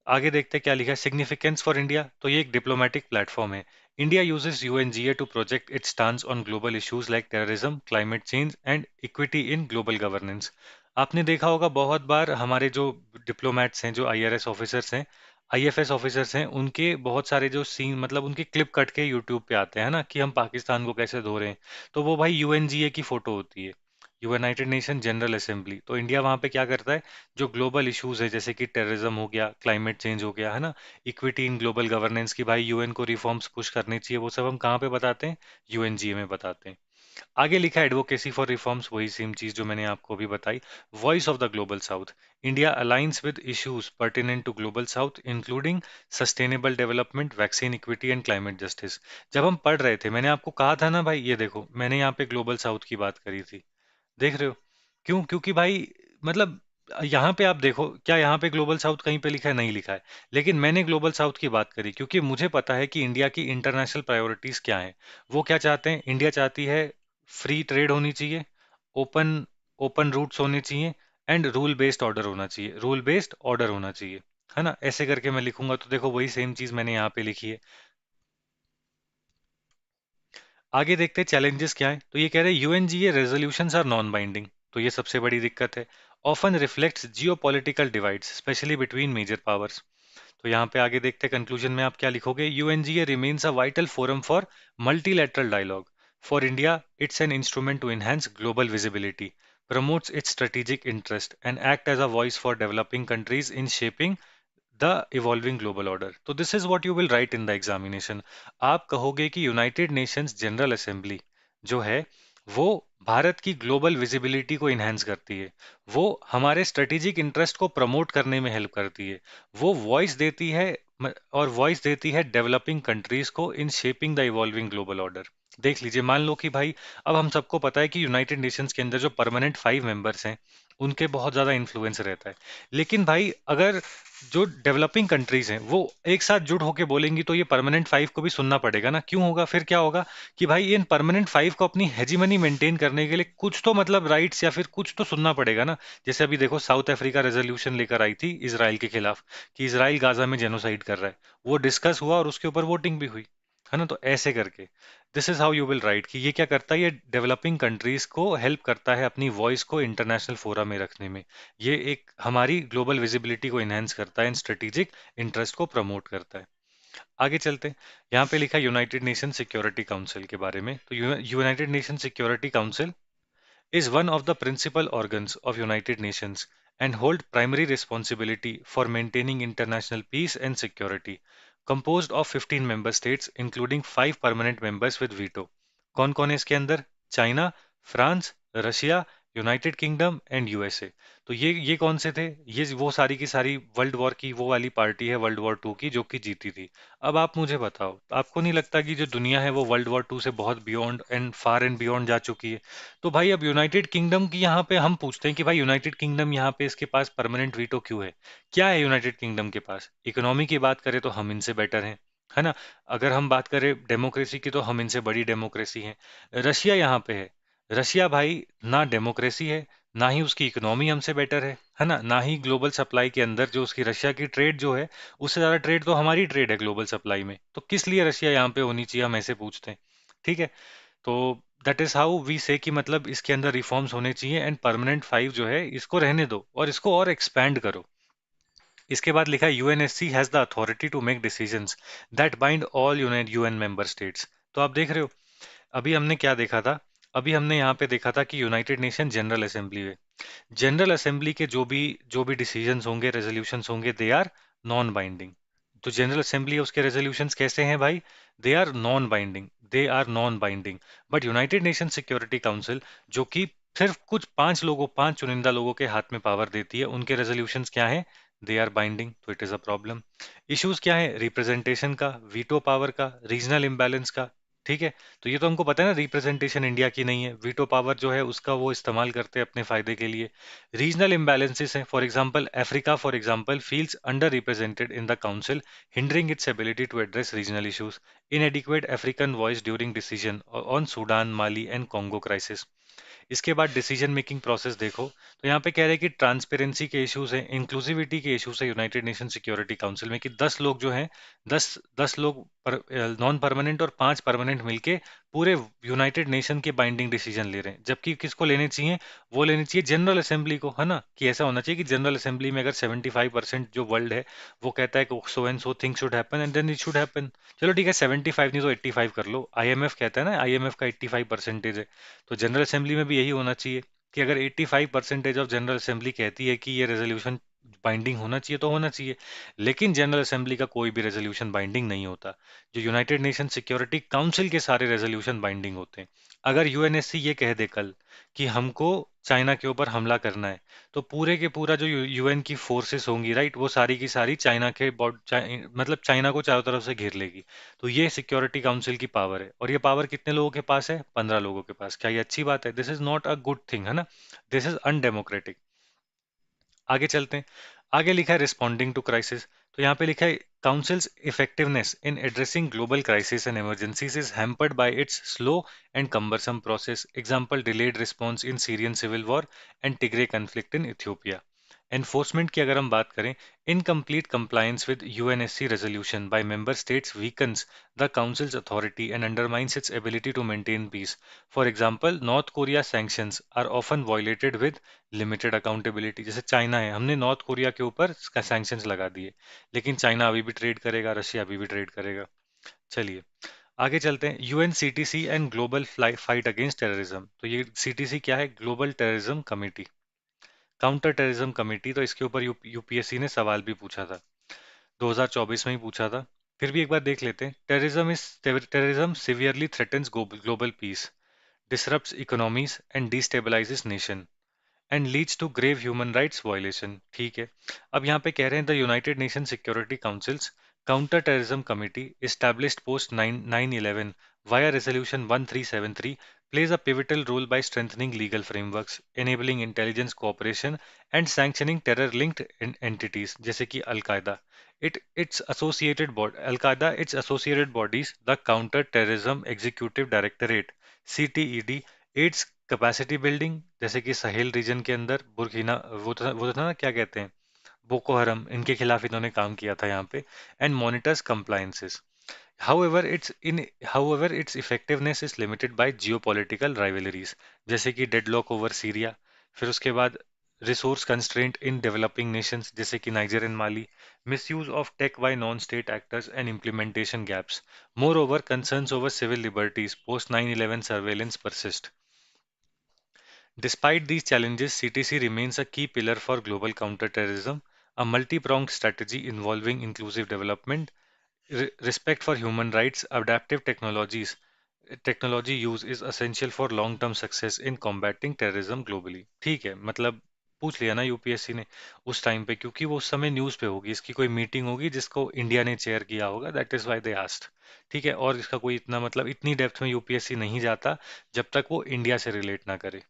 आगे देखते हैं क्या लिखा है, सिग्निफिकेंस फॉर इंडिया। तो ये एक डिप्लोमेटिक प्लेटफॉर्म है। India uses UNGA to project its stance on global issues like terrorism, climate change and equity in global governance. आपने देखा होगा बहुत बार हमारे जो डिप्लोमेट्स हैं, जो आईआरएस ऑफिसर्स हैं, आईएफएस ऑफिसर्स हैं, उनके बहुत सारे जो सीन मतलब उनके क्लिप कट के यूट्यूब पे आते हैं ना, कि हम पाकिस्तान को कैसे धो रहे हैं, तो वो भाई यूएनजीए की फोटो होती है, यूनाइटेड नेशन जनरल असेंबली। तो इंडिया वहाँ पे क्या करता है, जो ग्लोबल इश्यूज है जैसे कि टेररिज्म हो गया, क्लाइमेट चेंज हो गया, है ना, इक्विटी इन ग्लोबल गवर्नेंस, की भाई यूएन को रिफॉर्म्स पुश करने चाहिए, वो सब हम कहाँ पे बताते हैं, यूएनजीए में बताते हैं। आगे लिखा है एडवोकेसी फॉर रिफॉर्म्स, वही सेम चीज जो मैंने आपको अभी बताई। Voice of the global south, India aligns with issues pertinent to global south including sustainable development, vaccine equity and climate justice. जब हम पढ़ रहे थे मैंने आपको कहा था ना भाई, ये देखो मैंने यहाँ पे ग्लोबल साउथ की बात करी थी, देख रहे हो? क्यों? क्योंकि भाई मतलब यहाँ पे आप देखो, क्या यहाँ पे ग्लोबल साउथ कहीं पे लिखा है? नहीं लिखा है। लेकिन मैंने ग्लोबल साउथ की बात करी क्योंकि मुझे पता है कि इंडिया की इंटरनेशनल प्रायोरिटीज क्या है। वो क्या चाहते हैं? इंडिया चाहती है फ्री ट्रेड होनी चाहिए, ओपन ओपन रूट्स होने चाहिए, एंड रूल बेस्ड ऑर्डर होना चाहिए, रूल बेस्ड ऑर्डर होना चाहिए, है ना? ऐसे करके मैं लिखूंगा, तो देखो वही सेम चीज मैंने यहाँ पे लिखी है। आगे देखते हैं चैलेंजेस क्या है। तो ये कह रहे हैं UNGA resolutions are non binding. तो ये सबसे बड़ी दिक्कत है। Often reflects geopolitical divides specially between major powers. तो यहाँ पे आगे देखते हैं कंक्लूजन में आप क्या लिखोगे, UNGA remains a vital forum for multilateral dialogue. For India it's an instrument to enhance global visibility, promotes its strategic interest and act as a voice for developing countries in shaping the evolving global order. तो this is what you will write in the examination. आप कहोगे कि यूनाइटेड नेशंस जनरल असेंबली जो है वो भारत की ग्लोबल विजिबिलिटी को इन्हेंस करती है, वो हमारे स्ट्रेटेजिक इंटरेस्ट को प्रमोट करने में हेल्प करती है, वो वॉइस देती है और वॉइस देती है डेवलपिंग कंट्रीज को in shaping the evolving global order. देख लीजिए, मान लो कि भाई अब हम सबको पता है कि यूनाइटेड नेशंस के अंदर जो परमानेंट 5 मेंबर्स हैं उनके बहुत ज्यादा इन्फ्लुएंस रहता है। लेकिन भाई अगर जो डेवलपिंग कंट्रीज हैं वो एक साथ जुट होके बोलेंगी तो ये परमानेंट 5 को भी सुनना पड़ेगा ना। क्यों होगा? फिर क्या होगा कि भाई इन परमानेंट 5 को अपनी हेजीमनी मेंटेन करने के लिए कुछ तो मतलब राइट्स या फिर कुछ तो सुनना पड़ेगा ना। जैसे अभी देखो, साउथ अफ्रीका रेजोल्यूशन लेकर आई थी इसराइल के खिलाफ कि इसराइल गाजा में जेनोसाइड कर रहा है, वो डिस्कस हुआ और उसके ऊपर वोटिंग भी हुई, है ना। तो ऐसे करके this is how you will right कि ये क्या करता है, ये डेवलपिंग कंट्रीज को हेल्प करता है अपनी वॉइस को इंटरनेशनल फोरा में रखने में। ये एक हमारी ग्लोबल विजिबिलिटी को इनहेंस करता है, इन स्ट्रेटेजिक इंटरेस्ट को प्रमोट करता है। आगे चलते हैं। यहाँ पे लिखा यूनाइटेड नेशन सिक्योरिटी काउंसिल के बारे में। तो United Nation security council is one of the principal organs of United Nations and hold primary responsibility for maintaining international peace and security, composed of 15 member states including 5 permanent members with veto। कौन कौन है इसके अंदर? China, France, Russia, United kingdom and USA. तो ये कौन से थे? ये वो सारी की सारी वर्ल्ड वॉर की वो वाली पार्टी है, वर्ल्ड वॉर 2 की, जो कि जीती थी। अब आप मुझे बताओ, आपको नहीं लगता कि जो दुनिया है वो वर्ल्ड वॉर 2 से बहुत beyond and far and beyond जा चुकी है? तो भाई अब यूनाइटेड किंगडम की यहाँ पे हम पूछते हैं कि भाई यूनाइटेड किंगडम यहाँ पे इसके पास परमानेंट वीटो क्यों है? क्या है यूनाइटेड किंगडम के पास? इकोनॉमी की बात करें तो हम इनसे बेटर हैं, है ना। अगर हम बात करें डेमोक्रेसी की तो हम इनसे बड़ी डेमोक्रेसी है। रशिया यहाँ पे है। रशिया भाई ना डेमोक्रेसी है, ना ही उसकी इकोनॉमी हमसे बेटर है ना। ना ही ग्लोबल सप्लाई के अंदर जो उसकी रशिया की ट्रेड जो है, उससे ज्यादा ट्रेड तो हमारी ट्रेड है ग्लोबल सप्लाई में। तो किस लिए रशिया यहाँ पे होनी चाहिए, हम ऐसे पूछते हैं। ठीक है। तो दैट इज हाउ वी से कि मतलब इसके अंदर रिफॉर्म्स होने चाहिए एंड परमानेंट 5 जो है इसको रहने दो और इसको और एक्सपैंड करो। इसके बाद लिखा है UNSC has the authority to make decisions that bind all UN member states. तो आप देख रहे हो, अभी हमने क्या देखा था? अभी हमने यहाँ पे देखा था कि यूनाइटेड नेशन जनरल असेंबली है। जनरल असेंबली के जो भी डिसीजंस होंगे, रेजोल्यूशंस होंगे, दे आर नॉन बाइंडिंग। तो जनरल असेंबली है, उसके रेजोल्यूशंस कैसे हैं भाई? They are non binding, they are non binding. But United Nation security council, जो कि सिर्फ कुछ 5 लोगों, 5 चुनिंदा लोगों के हाथ में पावर देती है, उनके रेजोल्यूशंस क्या हैं? They are binding. तो it is a problem. Issues क्या है? रिप्रेजेंटेशन का, वीटो पावर का, रीजनल इम्बैलेंस का। ठीक है। तो ये तो हमको पता है ना, रिप्रेजेंटेशन इंडिया की नहीं है, वीटो पावर जो है उसका वो इस्तेमाल करते हैं अपने फायदे के लिए। रीजनल इम्बैलेंसेस हैं, for example Africa for example feels under represented in the council, hindering its ability to address regional issues. Inadequate African voice during decision on Sudan, Mali and Congo crisis. इसके बाद डिसीजन मेकिंग प्रोसेस देखो, तो यहाँ पे कह रहे हैं कि ट्रांसपेरेंसी के इश्यूज हैं, इंक्लूसिविटी के इश्यूज है यूनाइटेड नेशन सिक्योरिटी काउंसिल में, कि 10 लोग जो हैं, 10 10 लोग नॉन परमानेंट और 5 परमानेंट मिलके पूरे यूनाइटेड नेशन के बाइंडिंग डिसीजन ले रहे हैं। जबकि किसको लेने चाहिए? वो लेने चाहिए जनरल असेंबली को, है ना। कि ऐसा होना चाहिए कि जनरल असेंबली में अगर 75% जो वर्ल्ड है वो कहता है कि so and so thing should happen and then it should happen. चलो ठीक है, 75 नहीं तो 85 कर लो। आईएमएफ कहता है ना, आईएमएफ का 85% है। तो जनरल असेंबली में भी यही होना चाहिए कि अगर 85% ऑफ जनरल असेंबली कहती है कि ये रेजोल्यूशन बाइंडिंग होना चाहिए तो होना चाहिए। लेकिन जनरल असेंबली का कोई भी रेजोल्यूशन बाइंडिंग नहीं होता। जो यूनाइटेड नेशन सिक्योरिटी काउंसिल के सारे रेजोल्यूशन बाइंडिंग होते हैं। अगर यूएनएससी ये कह दे कल कि हमको चाइना के ऊपर हमला करना है, तो पूरे के पूरा जो यूएन की फोर्सेस होंगी, राइट, वो सारी की सारी चाइना के मतलब चाइना को चारों तरफ से घेर लेगी। तो ये सिक्योरिटी काउंसिल की पावर है, और ये पावर कितने लोगों के पास है? 15 लोगों के पास। क्या ये अच्छी बात है? This is not a good thing, है ना। This is undemocratic. आगे चलते हैं। आगे लिखा है रिस्पॉन्डिंग टू क्राइसिस। तो यहाँ पे लिखा है council's effectiveness in addressing global crisis and emergencies is hampered by its slow and cumbersome process. Example delayed response in Syrian civil war and Tigray conflict in Ethiopia. Enforcement की अगर हम बात करें, incomplete compliance with UNSC resolution by member states weakens the council's authority and undermines its ability to maintain peace. For example North Korea sanctions are often violated with limited accountability. जैसे चाइना है, हमने नॉर्थ कोरिया के ऊपर सैंक्शंस लगा दिए, लेकिन चाइना अभी भी ट्रेड करेगा, रशिया अभी भी ट्रेड करेगा। चलिए आगे चलते हैं। UN CTC and global fight against terrorism. तो ये सीटीसी क्या है? Global terrorism committee, counter terrorism committee. तो इसके ऊपर यूपीएससी ने सवाल भी पूछा था। 2024 में ही पूछा था। फिर भी एक बार देख लेते हैं। Terrorism severely threatens global piece, disrupts economies and destabilizes nation and leads to grave human rights violation। ठीक है। अब यहाँ पे कह रहे हैं the United Nation security councils counter terrorism committee established post 9/11 via resolution 1373 plays a pivotal role by strengthening legal frameworks, enabling intelligence cooperation and sanctioning terror linked entities जैसे कि अल कायदा। its associated bodies, the Counter Terrorism Executive Directorate CTED, aids capacity building जैसे कि सहेल रीजन के अंदर बुर्किना, वो था ना, क्या कहते हैं, बोको हरम, इनके खिलाफ इन्होंने काम किया था यहाँ पे। And monitors compliances. However, its effectiveness is limited by geopolitical rivalries, जैसे कि डेडलॉक ओवर सीरिया। फिर उसके बाद resource constraint in developing nations जैसे कि Niger and Mali, misuse of tech by non state actors and implementation gaps. Moreover concerns over civil liberties post 9/11 surveillance persist. Despite these challenges, CTC remains a key pillar for global counterterrorism, a multi-pronged strategy involving inclusive development, respect for human rights, adaptive technologies. Technology use is essential for long-term success in combating terrorism globally। ठीक है, मतलब पूछ लिया ना यूपीएससी ने उस टाइम पे, क्योंकि वो उस समय न्यूज़ पे होगी, इसकी कोई मीटिंग होगी जिसको इंडिया ने चेयर किया होगा, that is why they asked. ठीक है, और इसका कोई इतना मतलब इतनी डेप्थ में यूपीएससी नहीं जाता जब तक वो इंडिया से रिलेट ना करे।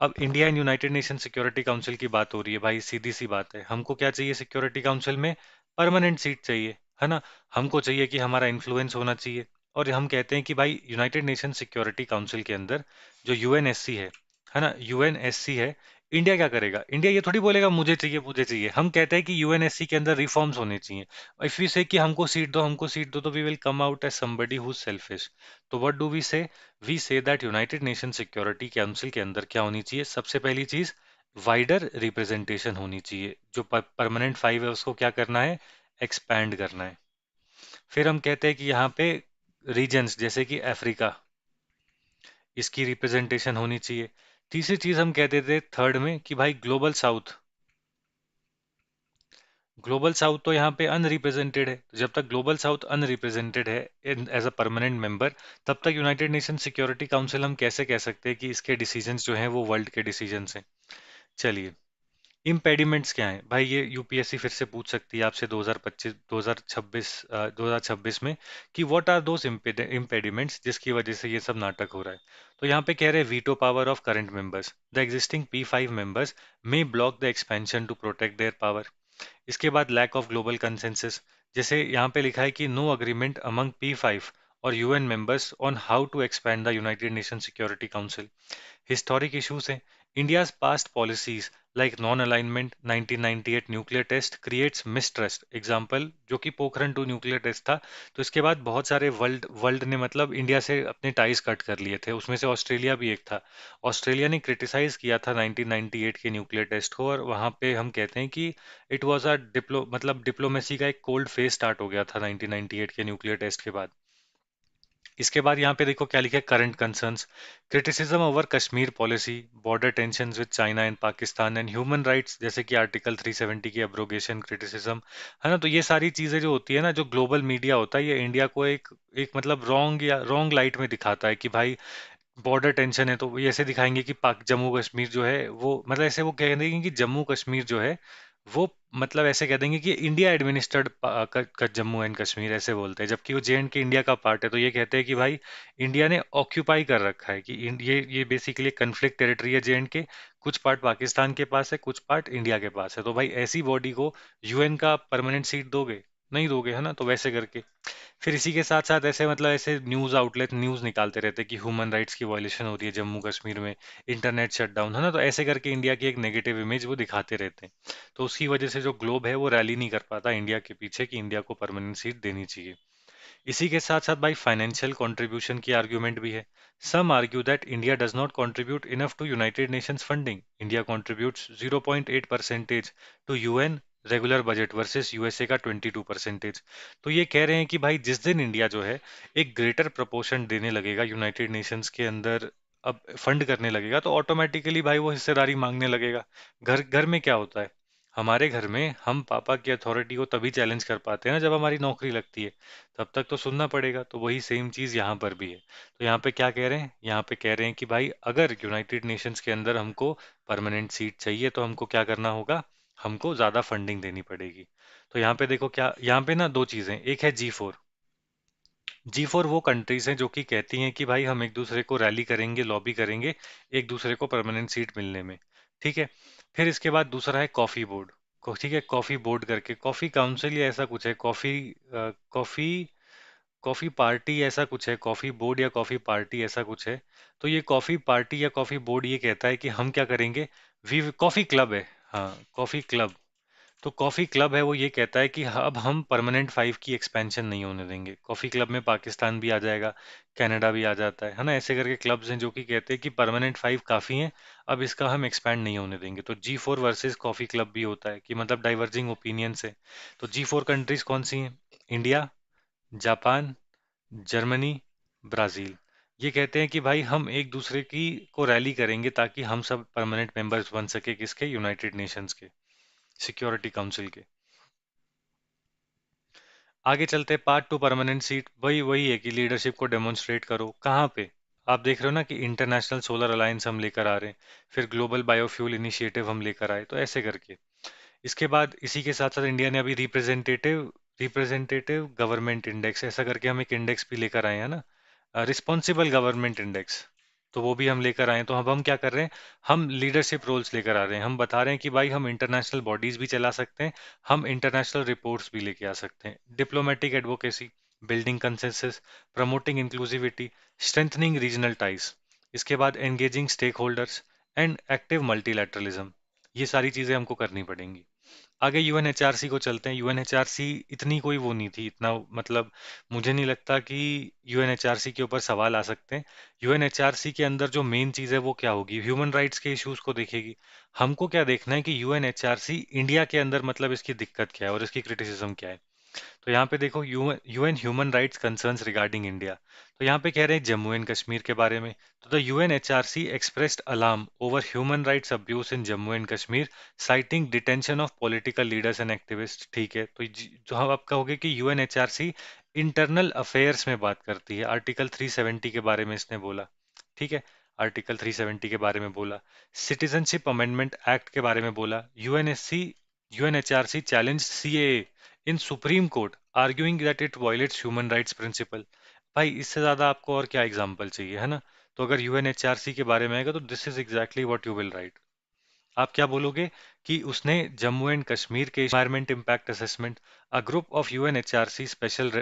अब India and United Nation security council की बात हो रही है भाई, सीधी सी बात है, हमको क्या चाहिए सिक्योरिटी काउंसिल में? परमानेंट सीट चाहिए, है ना। हमको चाहिए कि हमारा इन्फ्लुएंस होना चाहिए। और हम कहते हैं कि भाई यूनाइटेड नेशन सिक्योरिटी काउंसिल के अंदर जो यूएनएससी है ना, यूएनएससी है, इंडिया क्या करेगा? इंडिया ये थोड़ी बोलेगा मुझे चाहिए मुझे चाहिए। हम कहते हैं कि यूएनएससी के अंदर रिफॉर्म्स होने चाहिए। इफ यू से कि हमको सीट दो, तो we will come out as somebody who selfish. तो what do we say that United Nation security Council के अंदर क्या होनी चाहिए? सबसे पहली चीज, वाइडर रिप्रेजेंटेशन होनी चाहिए। जो परमानेंट फाइव है उसको क्या करना है? एक्सपैंड करना है। फिर हम कहते हैं कि यहाँ पे रीजन्स जैसे कि अफ्रीका, इसकी रिप्रेजेंटेशन होनी चाहिए। तीसरी चीज हम कहते थे थर्ड में कि भाई ग्लोबल साउथ तो यहाँ पे अनरिप्रेजेंटेड है। तो जब तक ग्लोबल साउथ अनरिप्रेजेंटेड है एज अ परमानेंट मेंबर, तब तक यूनाइटेड नेशन सिक्योरिटी काउंसिल हम कैसे कह सकते हैं कि इसके डिसीजंस जो हैं वो वर्ल्ड के डिसीजंस हैं? चलिए, इम्पेडिमेंट्स क्या हैं भाई? ये यूपीएससी फिर से पूछ सकती है आपसे 2025 2026 में कि व्हाट आर दोज इम्पेडिमेंट्स जिसकी वजह से ये सब नाटक हो रहा है। तो यहाँ पे कह रहे हैं veto power of current members, the existing P5 members may block the expansion to protect their power. इसके बाद लैक ऑफ ग्लोबल कंसेंसस, जैसे यहाँ पे लिखा है कि नो अग्रीमेंट अमंग P5 और UN members on how to expand the United Nation security Council. Historic issues हैं। India's past policies like non alignment, 1998 nuclear test creates mistrust. Example जो कि पोखरन टू न्यूक्लियर टेस्ट था, तो इसके बाद बहुत सारे वर्ल्ड वर्ल्ड ने मतलब इंडिया से अपने टाइज कट कर लिए थे, उसमें से ऑस्ट्रेलिया भी एक था। ऑस्ट्रेलिया ने क्रिटिसाइज किया था 1998 के न्यूक्लियर टेस्ट को, और वहां पे हम कहते हैं कि इट वाज अ डिप्लोमेसी का एक कोल्ड फेज स्टार्ट हो गया था 1998 के न्यूक्लियर टेस्ट के बाद। इसके बाद यहाँ पे देखो क्या लिखा है, current concerns, criticism over Kashmir policy, border tensions with China and Pakistan and human rights जैसे कि आर्टिकल 370 की एब्रोगेशन क्रिटिसिज्म, है ना। तो ये सारी चीजें जो होती है ना, जो ग्लोबल मीडिया होता है, ये इंडिया को एक एक मतलब रॉन्ग या रॉन्ग लाइट में दिखाता है कि भाई बॉर्डर टेंशन है, तो ये ऐसे दिखाएंगे कि पाक जम्मू कश्मीर जो है वो मतलब ऐसे वो कह देंगे कि जम्मू कश्मीर जो है वो मतलब ऐसे कह देंगे कि India administered Jammu and Kashmir, ऐसे बोलते हैं, जबकि वो JNK इंडिया का पार्ट है। तो ये कहते हैं कि भाई इंडिया ने ऑक्यूपाई कर रखा है, कि ये बेसिकली कन्फ्लिक्ट टेरिटरी है JNK, कुछ पार्ट पाकिस्तान के पास है, कुछ पार्ट इंडिया के पास है। तो भाई ऐसी बॉडी को यूएन का परमानेंट सीट दोगे? नहीं दोगे, है ना। तो वैसे करके फिर इसी के साथ साथ ऐसे मतलब ऐसे न्यूज आउटलेट न्यूज निकालते रहते हैं कि ह्यूमन राइट्स की वायलेशन हो रही है जम्मू कश्मीर में, इंटरनेट शटडाउन, है ना। तो ऐसे करके इंडिया की एक नेगेटिव इमेज वो दिखाते रहते हैं। तो उसकी वजह से जो ग्लोब है वो रैली नहीं कर पाता इंडिया के पीछे कि इंडिया को परमानेंट सीट देनी चाहिए। इसी के साथ साथ भाई फाइनेंशियल कंट्रीब्यूशन की आर्ग्यूमेंट भी है। Some argue that India does not contribute enough to United Nations funding. India contributes 0.8 percentage to UN regular budget versus USA का 22%। तो ये कह रहे हैं कि भाई जिस दिन इंडिया जो है एक ग्रेटर प्रोपोर्शन देने लगेगा यूनाइटेड नेशंस के अंदर, अब फंड करने लगेगा, तो ऑटोमेटिकली भाई वो हिस्सेदारी मांगने लगेगा। घर घर में क्या होता है, हमारे घर में हम पापा की अथॉरिटी को तभी चैलेंज कर पाते हैं ना जब हमारी नौकरी लगती है। तब तक तो सुनना पड़ेगा, तो वही सेम चीज़ यहाँ पर भी है। तो यहाँ पे क्या कह रहे हैं, यहाँ पे कह रहे हैं कि भाई अगर यूनाइटेड नेशंस के अंदर हमको परमानेंट सीट चाहिए तो हमको क्या करना होगा, हमको ज़्यादा फंडिंग देनी पड़ेगी। तो यहाँ पे देखो क्या, यहाँ पे ना दो चीज़ें, एक है G4। G4 वो कंट्रीज हैं जो कि कहती हैं कि भाई हम एक दूसरे को रैली करेंगे, लॉबी करेंगे एक दूसरे को परमानेंट सीट मिलने में। ठीक है। फिर इसके बाद दूसरा है कॉफी बोर्ड। ठीक है, कॉफी बोर्ड करके कॉफी काउंसिल या ऐसा कुछ है, कॉफी कॉफी पार्टी ऐसा कुछ है, कॉफी बोर्ड या कॉफी पार्टी ऐसा कुछ है। तो ये कॉफी पार्टी या कॉफी बोर्ड ये कहता है कि हम क्या करेंगे, वी कॉफी क्लब है। हाँ, कॉफी क्लब। तो कॉफ़ी क्लब है वो ये कहता है कि अब हम परमानेंट फाइव की एक्सपेंशन नहीं होने देंगे। कॉफ़ी क्लब में पाकिस्तान भी आ जाएगा, कनाडा भी आ जाता है ना, ऐसे करके क्लब्स हैं जो कि कहते हैं कि परमानेंट फाइव काफ़ी हैं, अब इसका हम एक्सपैंड नहीं होने देंगे। तो G4 वर्सेस कॉफ़ी क्लब भी होता है कि मतलब डाइवर्जिंग ओपिनियंस है। तो G4 कंट्रीज कौन सी हैं? India, Japan, Germany, Brazil. ये कहते हैं कि भाई हम एक दूसरे की को रैली करेंगे ताकि हम सब परमानेंट मेंबर्स बन सके किसके, यूनाइटेड नेशंस के सिक्योरिटी काउंसिल के। आगे चलते हैं, पार्ट टू परमानेंट सीट, वही वही है कि लीडरशिप को डेमोन्स्ट्रेट करो। कहाँ पे? आप देख रहे हो ना कि इंटरनेशनल सोलर अलायंस हम लेकर आ रहे हैं, फिर ग्लोबल बायोफ्यूल इनिशिएटिव हम लेकर आए, तो ऐसे करके। इसके बाद इसी के साथ साथ इंडिया ने अभी रिप्रेजेंटेटिव रिप्रेजेंटेटिव गवर्नमेंट इंडेक्स ऐसा करके हम एक इंडेक्स भी लेकर आए हैं ना, रिस्पॉन्सिबल गवर्नमेंट इंडेक्स। तो वो भी हम लेकर आए हैं। तो अब हम क्या कर रहे हैं, हम लीडरशिप रोल्स लेकर आ रहे हैं। हम बता रहे हैं कि भाई हम इंटरनेशनल बॉडीज भी चला सकते हैं, हम इंटरनेशनल रिपोर्ट्स भी लेके आ सकते हैं। Diplomatic advocacy, building consensus, promoting inclusivity, strengthening regional ties. इसके बाद engaging stakeholders and active multilateralism. ये सारी चीजें हमको करनी पड़ेंगी। आगे यूएनएचआरसी को चलते हैं। यूएनएचआरसी इतनी कोई वो नहीं थी, इतना मतलब मुझे नहीं लगता कि यूएनएचआरसी के ऊपर सवाल आ सकते हैं। यूएनएचआरसी के अंदर जो मेन चीज़ है वो क्या होगी, ह्यूमन राइट्स के इश्यूज को देखेगी। हमको क्या देखना है कि यूएनएचआरसी इंडिया के अंदर मतलब इसकी दिक्कत क्या है और इसकी क्रिटिसिज्म क्या है। तो यहाँ पे देखो, UN human rights concerns regarding India. तो यहाँ पे कह रहे हैं जम्मू एंड कश्मीर के बारे में। तो the UNHRC expressed alarm over human rights abuse in Jammu and Kashmir, citing detention of political leaders and activist. ठीक है, तो जो हम आप कहोगे कि यूएनएचआरसी इंटरनल अफेयर्स में बात करती है, आर्टिकल 370 के बारे में इसने बोला। ठीक है, आर्टिकल 370 के बारे में बोला। सिटीजनशिप अमेंडमेंट एक्ट के बारे में बोला। UNHRC challenge CAA in supreme court, arguing that it violates human rights principle. भाई इससे ज्यादा आपको और क्या एग्जांपल चाहिए, है ना। तो अगर यूएनएचआरसी के बारे में आएगा तो this is exactly what you will write. आप क्या बोलोगे कि उसने जम्मू एंड कश्मीर के environment impact assessment, a group of UNHRC special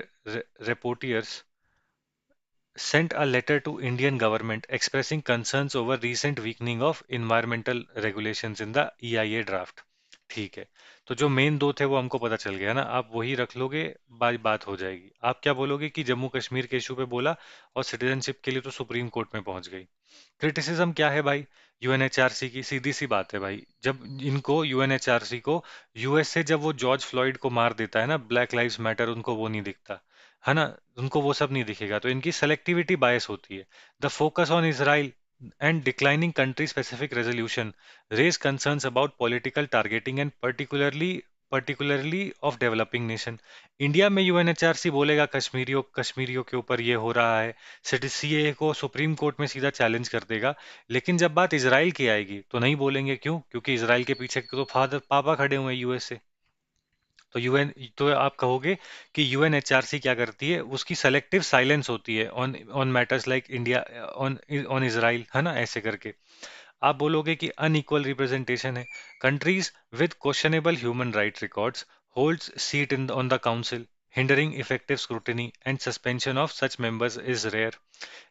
rapporteurs sent a letter to Indian government expressing concerns over recent weakening of environmental regulations in the EIA draft। ठीक है, तो जो मेन दो थे वो हमको पता चल गया ना, आप वही रख लोगे, बात हो जाएगी। आप क्या बोलोगे कि जम्मू कश्मीर के इशू पे बोला और सिटीजनशिप के लिए तो सुप्रीम कोर्ट में पहुंच गई। क्रिटिसिज्म क्या है भाई, यूएनएचआरसी की सीधी सी बात है भाई, जब इनको यूएनएचआरसी को यूएस से जब वो जॉर्ज फ्लॉयड को मार देता है ना, ब्लैक लाइव्स मैटर उनको वो नहीं दिखता, है ना, उनको वो सब नहीं दिखेगा, तो इनकी सेलेक्टिविटी बायस होती है। The focus on Israel and declining country specific resolution raise concerns about political targeting and particularly of developing nation. India में यूएनएचआरसी बोलेगा कश्मीरियों कश्मीरियों के ऊपर ये हो रहा है, सीएए को सुप्रीम कोर्ट में सीधा चैलेंज कर देगा। लेकिन जब बात इसराइल की आएगी तो नहीं बोलेंगे, क्यों? क्योंकि इसराइल के पीछे तो फादर पापा खड़े हुए हैं यूएस से। तो आप कहोगे कि यूएनएचआरसी क्या करती है, उसकी सेलेक्टिव साइलेंस होती है on on matters like India, on on Israel, है ना, ऐसे करके। आप बोलोगे कि अनइक्वल रिप्रेजेंटेशन है, countries with questionable human right records holds seat in on the council, hindering effective scrutiny and suspension of such members is rare.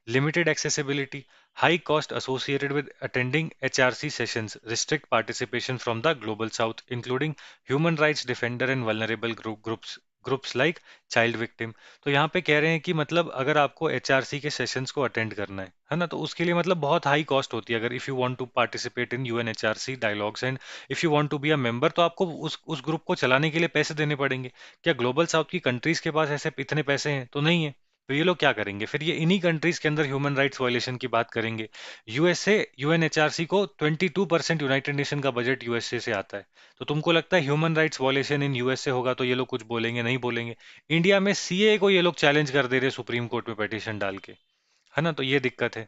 Limited accessibility, high cost associated with attending HRC sessions, restrict participation from the Global South, including human rights defender and vulnerable groups like child victim। तो यहाँ पे कह रहे हैं कि मतलब अगर आपको एचआरसी के सेशंस को अटेंड करना है ना, तो उसके लिए मतलब बहुत हाई कॉस्ट होती है। अगर if you want to participate in UNHRC dialogues and if you want to be a member, तो आपको उस ग्रुप को चलाने के लिए पैसे देने पड़ेंगे। क्या ग्लोबल साउथ की कंट्रीज के पास ऐसे इतने पैसे हैं? तो नहीं है। तो ये लोग क्या करेंगे फिर, ये इन्हीं कंट्रीज के अंदर ह्यूमन राइट्स वायलेशन की बात करेंगे। यूएसए, यूएनएचआरसी को 22% यूनाइटेड नेशन का बजट यूएसए से आता है। तो तुमको लगता है human rights violation in USA होगा तो ये लोग कुछ बोलेंगे? नहीं बोलेंगे। इंडिया में सीए को ये लोग चैलेंज कर दे रहे सुप्रीम कोर्ट में पिटीशन डाल के, है ना? तो ये दिक्कत है।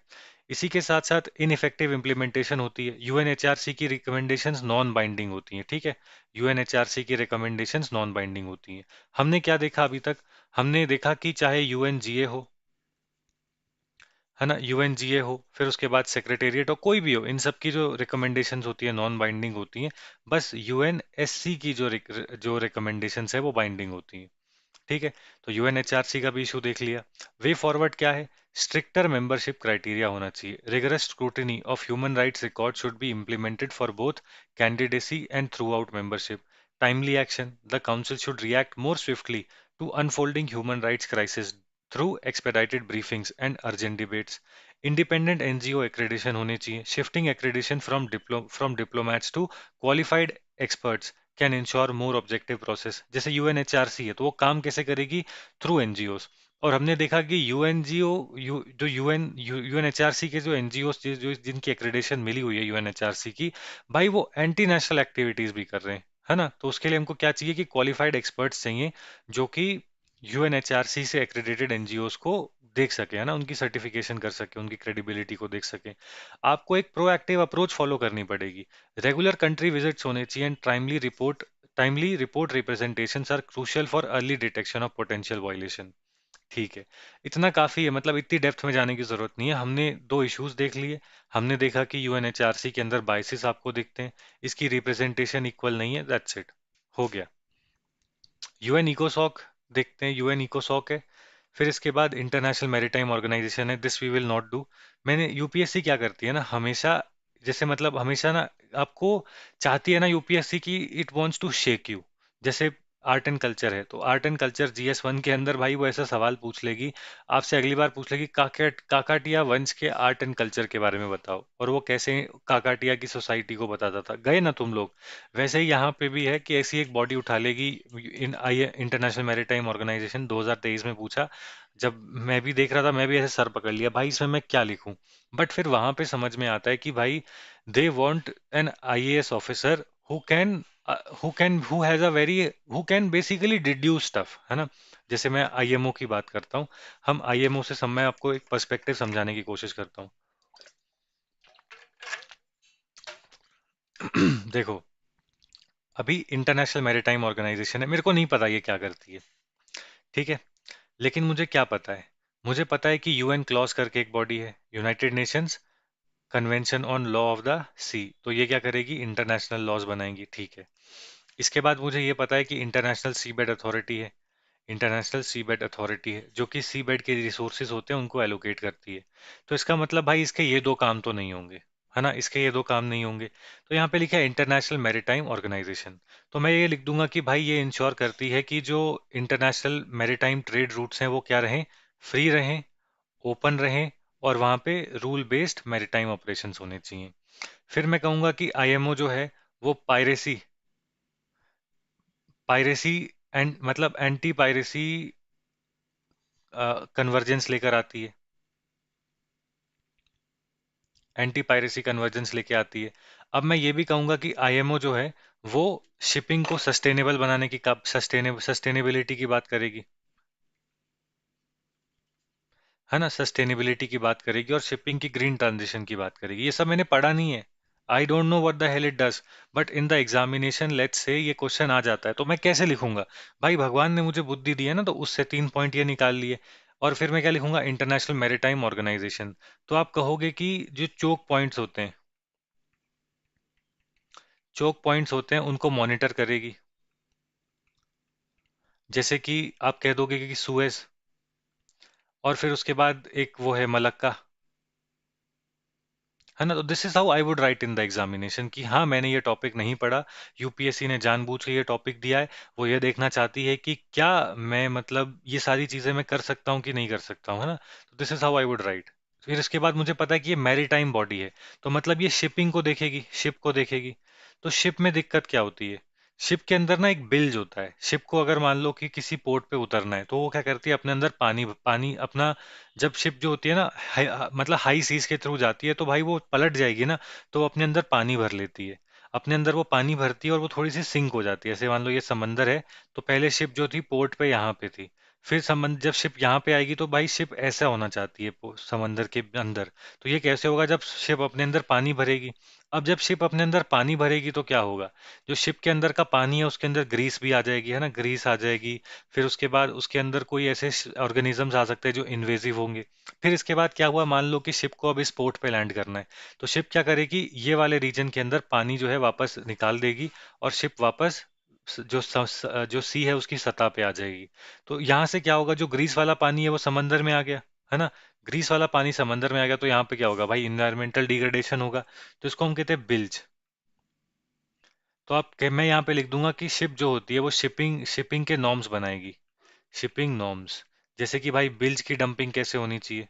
इसी के साथ साथ इनइफेक्टिव इम्प्लीमेंटेशन होती है। यूएनएचआरसी की रिकमेंडेशंस नॉन बाइंडिंग होती हैं, ठीक है? यूएनएचआरसी की रिकमेंडेशंस नॉन बाइंडिंग होती हैं। हमने क्या देखा अभी तक? हमने देखा कि चाहे यूएनजीए हो, है ना, यूएनजीए हो, फिर उसके बाद सेक्रेटेरिएट हो, कोई भी हो, इन सब की जो रिकमेंडेशंस होती है नॉन बाइंडिंग होती हैं। बस यूएनएससी की जो रिकमेंडेशंस है वो बाइंडिंग होती हैं। ठीक है? तो यूएनएचआरसी का भी इशू देख लिया। वे फॉरवर्ड क्या है? स्ट्रिक्टर मेंबरशिप क्राइटेरिया होना चाहिए। Rigorous scrutiny of human rights record should be implemented for both candidacy and throughout membership. Timely action, the council should react more swiftly to unfolding human rights crisis through expedited briefings and urgent debates. Independent NGO accreditation होनी चाहिए. Shifting accreditation from diplomats to qualified experts can ensure more objective process. जैसे यूएनएचआरसी है तो वो काम कैसे करेगी? Through NGOs. और हमने देखा कि यूएनजीओ जो यूएनएचआरसी के जो एनजीओ जो जिनकी एक्रेडिटेशन मिली हुई है यूएनएचआरसी की, भाई वो एंटी नेशनल एक्टिविटीज भी कर रहे हैं, है ना? तो उसके लिए हमको क्या चाहिए कि क्वालिफाइड एक्सपर्ट्स चाहिए जो कि यूएनएचआरसी से एक्रेडिटेड एनजीओस को देख सके, है ना, उनकी सर्टिफिकेशन कर सके, उनकी क्रेडिबिलिटी को देख सके। आपको एक प्रोएक्टिव अप्रोच फॉलो करनी पड़ेगी। रेगुलर कंट्री विजिट्स होने चाहिए and timely report representations are crucial for early detection of potential violation. ठीक है, इतना काफी है, मतलब इतनी डेप्थ में जाने की जरूरत नहीं है। हमने दो इश्यूज देख लिए। हमने देखा कि यूएनएचआरसी के अंदर बाइसेस आपको दिखते हैं, इसकी रिप्रेजेंटेशन इक्वल नहीं है, दैट्स इट, हो गया। यूएन इकोसॉक देखते हैं, यूएन इकोसॉक है। फिर इसके बाद इंटरनेशनल मैरीटाइम ऑर्गेनाइजेशन है, this we will not do. मैंने यूपीएससी क्या करती है ना हमेशा, जैसे मतलब हमेशा ना आपको चाहती है ना यूपीएससी की, it wants to shake you. जैसे आर्ट एंड कल्चर है तो आर्ट एंड कल्चर जीएस 1 के अंदर भाई वो ऐसा सवाल पूछ लेगी, आपसे अगली बार पूछ लेगी काकाटिया वंश के आर्ट एंड कल्चर के बारे में बताओ, और वो कैसे काकाटिया की सोसाइटी को बताता था, गए ना तुम लोग? वैसे ही यहाँ पे भी है कि ऐसी एक बॉडी उठा लेगी। इन आई इंटरनेशनल मैरीटाइम ऑर्गेनाइजेशन 2023 में पूछा, जब मैं भी देख रहा था मैं भी ऐसे सर पकड़ लिया, भाई इसमें मैं क्या लिखूं? बट फिर वहां पे समझ में आता है कि भाई they want an IAS officer who can who has a very who can basically deduce stuff, है ना? जैसे मैं आईएमओ की बात करता हूँ, हम आईएमओ से मैं आपको एक पर्सपेक्टिव समझाने की कोशिश करता हूँ। देखो, अभी इंटरनेशनल मैरीटाइम ऑर्गेनाइजेशन है, मेरे को नहीं पता ये क्या करती है, ठीक है? लेकिन मुझे क्या पता है? मुझे पता है कि यूएन क्लॉज करके एक बॉडी है, United Nations convention on law of the sea, तो ये क्या करेगी? इंटरनेशनल लॉज बनाएंगी, ठीक है? इसके बाद मुझे ये पता है कि इंटरनेशनल सी बेड अथॉरिटी है, इंटरनेशनल सी बेड अथॉरिटी है जो कि सी बेड के रिसोर्सेज होते हैं उनको एलोकेट करती है। तो इसका मतलब भाई इसके ये दो काम तो नहीं होंगे, है ना? इसके ये दो काम नहीं होंगे। तो यहाँ पे लिखा है इंटरनेशनल मैरीटाइम ऑर्गेनाइजेशन, तो मैं ये लिख दूंगा कि भाई ये इंश्योर करती है कि जो इंटरनेशनल मैरीटाइम ट्रेड रूट्स हैं वो क्या रहें? फ्री रहें, ओपन रहें, और वहाँ पे रूल बेस्ड मैरीटाइम ऑपरेशंस होने चाहिए। फिर मैं कहूँगा कि आईएमओ जो है वो पायरेसी पायरेसी एंड मतलब एंटी पायरेसी कन्वर्जेंस लेकर आती है, एंटी पायरेसी कन्वर्जेंस लेके आती है। अब मैं ये भी कहूंगा कि आईएमओ जो है वो शिपिंग को सस्टेनेबल बनाने की सस्टेनेबिलिटी की बात करेगी, है ना? सस्टेनेबिलिटी की बात करेगी और शिपिंग की ग्रीन ट्रांजिशन की बात करेगी। ये सब मैंने पढ़ा नहीं है, आई don't know what the hello it does, but in the examination let's say ये क्वेश्चन आ जाता है तो मैं कैसे लिखूंगा? भाई भगवान ने मुझे बुद्धि दी है ना, तो उससे 3 पॉइंट ये निकाल लिए। और फिर मैं क्या लिखूंगा? International maritime organisation. तो आप कहोगे कि जो चोक पॉइंट्स होते हैं, चोक पॉइंट्स होते हैं उनको मॉनिटर करेगी। जैसे कि आप कह दोगे कि सुएज, और फिर उसके बाद एक वो है मलक्का, है ना? तो this is how I would write in the examination कि हाँ मैंने ये टॉपिक नहीं पढ़ा, यूपीएससी ने जानबूझ के ये टॉपिक दिया है, वो ये देखना चाहती है कि क्या मैं मतलब ये सारी चीजें मैं कर सकता हूँ कि नहीं कर सकता हूँ, है ना? तो this is how I would right. फिर इसके बाद मुझे पता है कि ये मैरीटाइम बॉडी है, तो मतलब ये शिपिंग को देखेगी, शिप को देखेगी। तो शिप में दिक्कत क्या होती है? शिप के अंदर ना एक बिल्ज होता है। शिप को अगर मान लो कि किसी पोर्ट पे उतरना है तो वो क्या करती है, अपने अंदर पानी पानी अपना, जब शिप जो होती है ना मतलब हाई सीज के थ्रू जाती है तो भाई वो पलट जाएगी ना, तो वो अपने अंदर पानी भर लेती है। अपने अंदर वो पानी भरती है और वो थोड़ी सी सिंक हो जाती है। ऐसे मान लो ये समंदर है, तो पहले शिप जो थी पोर्ट पे यहाँ पे थी, फिर समंदर जब शिप यहाँ पे आएगी तो भाई शिप ऐसा होना चाहती है समंदर के अंदर। तो ये कैसे होगा, जब शिप अपने अंदर पानी भरेगी। अब जब शिप अपने अंदर पानी भरेगी तो क्या होगा, जो शिप के अंदर का पानी है उसके अंदर ग्रीस भी आ जाएगी, है ना, ग्रीस आ जाएगी। फिर उसके बाद उसके अंदर कोई ऐसे ऑर्गेनिजम्स आ सकते हैं जो इन्वेजिव होंगे। फिर इसके बाद क्या हुआ, मान लो कि शिप को अब इस पोर्ट पे लैंड करना है, तो शिप क्या करेगी, ये वाले रीजन के अंदर पानी जो है वापस निकाल देगी, और शिप वापस जो सी है उसकी सतह पे आ जाएगी। तो यहाँ से क्या होगा, जो ग्रीस वाला पानी है वो समंदर में आ गया, है ना। ग्रीस वाला पानी समंदर में आ गया तो यहाँ पे क्या होगा भाई, इन्वायरमेंटल डिग्रेडेशन होगा। तो इसको हम कहते हैं बिल्ज। तो मैं यहाँ पे लिख दूंगा कि शिप जो होती है वो शिपिंग शिपिंग के नॉर्म्स बनाएगी, शिपिंग नॉर्म्स। जैसे कि भाई बिल्ज की डंपिंग कैसे होनी चाहिए,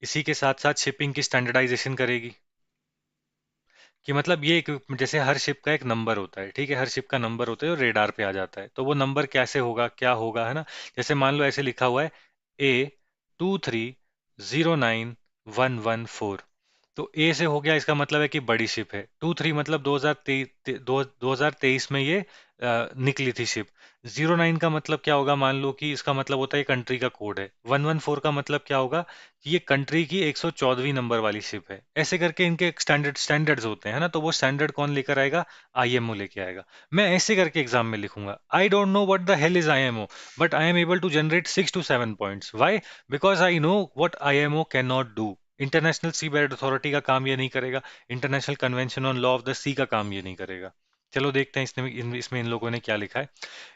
इसी के साथ साथ शिपिंग की स्टैंडर्डाइजेशन करेगी। कि मतलब ये जैसे हर शिप का एक नंबर होता है, ठीक है, हर शिप का नंबर होता है जो रेडार पे आ जाता है, तो वो नंबर कैसे होगा, क्या होगा, है ना। जैसे मान लो ऐसे लिखा हुआ है, A230911 4। तो ए से हो गया, इसका मतलब है कि बड़ी शिप है। 23 मतलब 2023 में ये निकली थी शिप। 09 का मतलब क्या होगा, मान लो कि इसका मतलब होता है कंट्री का कोड है। 114 का मतलब क्या होगा कि ये कंट्री की 114वीं नंबर वाली शिप है। ऐसे करके इनके स्टैंडर्ड्स होते हैं ना, तो वो स्टैंडर्ड कौन लेकर आएगा, आईएमओ लेके आएगा। मैं ऐसे करके एग्जाम में लिखूंगा, I don't know what the hell is IMO, but I am able to generate 6 to 7 points. Why? Because I know what IMO can not do. International sea bed authority का काम ये नहीं करेगा, international convention on law of the sea का काम ये नहीं करेगा। चलो देखते हैं इसमें इन लोगों ने क्या लिखा है।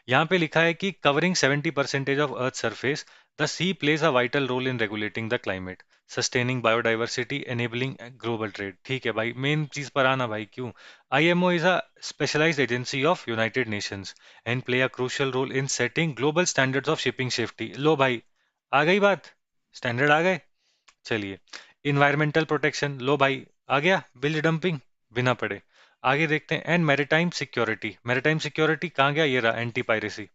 यहाँ पे लिखा है कि covering 70% of earth surface, the sea plays a vital role in regulating the climate, sustaining biodiversity, enabling global trade. ठीक है भाई, मेन चीज पर आना भाई, क्यों। IMO is a specialised agency of United Nations and play a crucial role in setting global standards of shipping safety. लो भाई, आ गई बात, स्टैंडर्ड आ गए। चलिए, इन्वायरमेंटल प्रोटेक्शन, लो भाई, आ गया बिल्ड डंपिंग, बिना पढ़े। आगे देखते हैं, and maritime security, maritime security कहाँ गया, ये रहा, एंटी पायरेसी।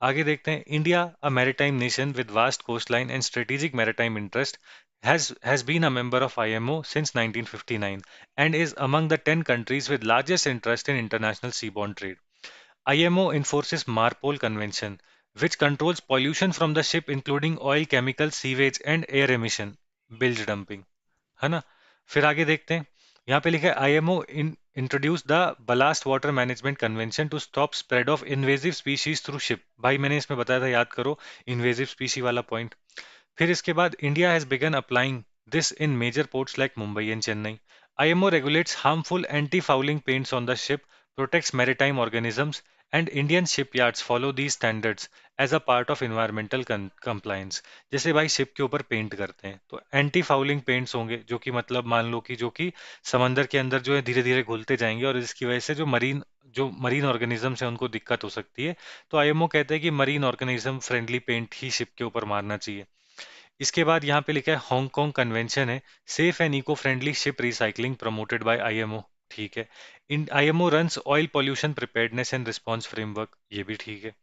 आगे देखते हैं, India a maritime nation with vast coast line and strategic maritime interest has been a member of IMO since 1959 and is among the 10 countries with largest interest in international seaborne trade. IMO enforces MARPOL Convention, which controls pollution from the ship including oil, chemical, sewage and air emission, bilge dumping, है ना। फिर आगे देखते हैं, यहाँ पे लिखा है IMO introduce the ballast water management convention to stop spread of invasive species through ship. भाई मैंने इसमें बताया था, याद करो, इन्वेजिव स्पीशी वाला पॉइंट। फिर इसके बाद India has begun applying this in major ports like Mumbai and Chennai. IMO regulates harmful anti-fouling paints on the ship, protects maritime organisms, and Indian shipyards follow these standards as a part of environmental compliance। जैसे भाई शिप के ऊपर पेंट करते हैं तो एंटी फाउलिंग पेंट्स होंगे, जो कि मतलब मान लो कि जो कि समंदर के अंदर जो है धीरे धीरे घुलते जाएंगे, और इसकी वजह से जो मरीन ऑर्गेनिजम्स हैं उनको दिक्कत हो सकती है। तो आईएमओ कहते हैं कि मरीन ऑर्गेनिज्म फ्रेंडली पेंट ही शिप के ऊपर मारना चाहिए। इसके बाद यहाँ पे लिखा है हांगकांग कन्वेंशन है, safe and eco friendly ship recycling promoted by IMO. ठीक है। In IMO runs oil pollution preparedness and response framework, ये भी ठीक है।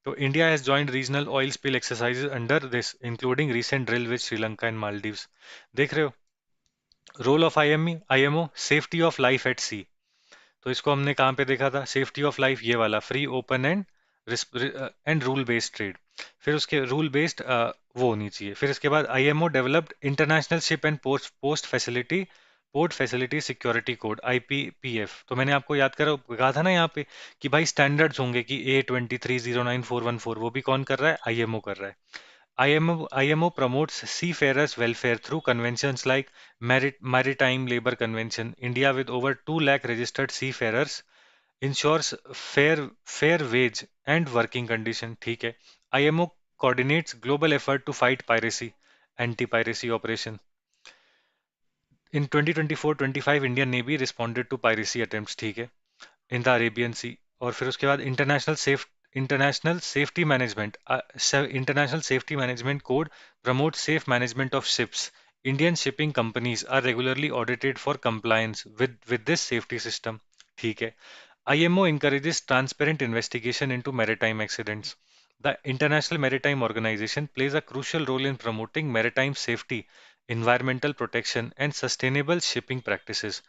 तो India has joined regional oil spill exercises under this including recent drill with Sri Lanka and Maldives. देख रहे हो, role of IMO safety of life at sea. तो इसको हमने कहाँ पे देखा था, सेफ्टी ऑफ लाइफ ये वाला, free open and rule based trade. फिर उसके रूल बेस्ड वो होनी चाहिए। फिर इसके बाद IMO developed international ship and port facility security code, IPPF. तो मैंने आपको याद कहा था ना यहाँ पे कि भाई स्टैंडर्ड्स होंगे कि A230941 4, वो भी कौन कर रहा है, आईएमओ कर रहा है। IMO promotes seafarers' welfare through conventions like Maritime Labour Convention. India, with over 2 lakh registered seafarers, ensures fair wage and working condition. ठीक है। IMO coordinates global effort to fight piracy, anti-piracy operation. In 2024-25, Indian Navy responded to piracy attempts. ठीक है, इन द अरेबियन सी। और फिर उसके बाद international safety management code promote safe management of ships Indian shipping companies are regularly audited for compliance with this safety system. ठीक है. IMO encourages transparent investigation into maritime accidents. The International Maritime Organization plays a crucial role in promoting maritime safety, environmental protection, and sustainable shipping practices.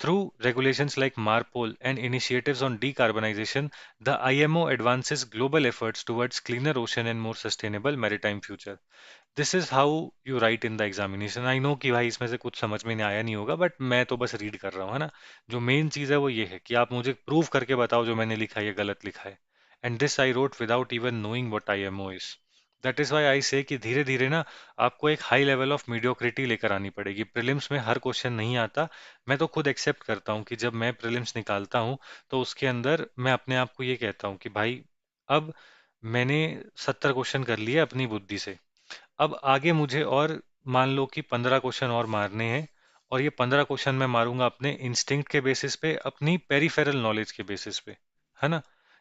Through regulations like MARPOL and initiatives on decarbonization, the IMO advances global efforts towards cleaner ocean and more sustainable maritime future. This is how you right in the examination. I know कि भाई इसमें से कुछ समझ में नहीं आया नहीं होगा, बट मैं तो बस रीड कर रहा हूँ, है ना. जो मेन चीज़ है वो ये है कि आप मुझे प्रूव करके बताओ जो मैंने लिखा है ये गलत लिखा है. And this I wrote without even knowing what IMO is. That is why I से कि धीरे धीरे ना आपको एक हाई लेवल ऑफ मीडियोक्रिटी लेकर आनी पड़ेगी. प्रीलिम्स में हर क्वेश्चन नहीं आता. मैं तो खुद एक्सेप्ट करता हूँ कि जब मैं प्रीलिम्स निकालता हूँ तो उसके अंदर मैं अपने आप को ये कहता हूँ कि भाई अब मैंने 70 क्वेश्चन कर लिए अपनी बुद्धि से. अब आगे मुझे और मान लो कि 15 क्वेश्चन और मारने हैं, और ये 15 क्वेश्चन मैं मारूंगा अपने इंस्टिंक्ट के बेसिस पे, अपनी पेरिफेरल नॉलेज के बेसिस पे, है ना.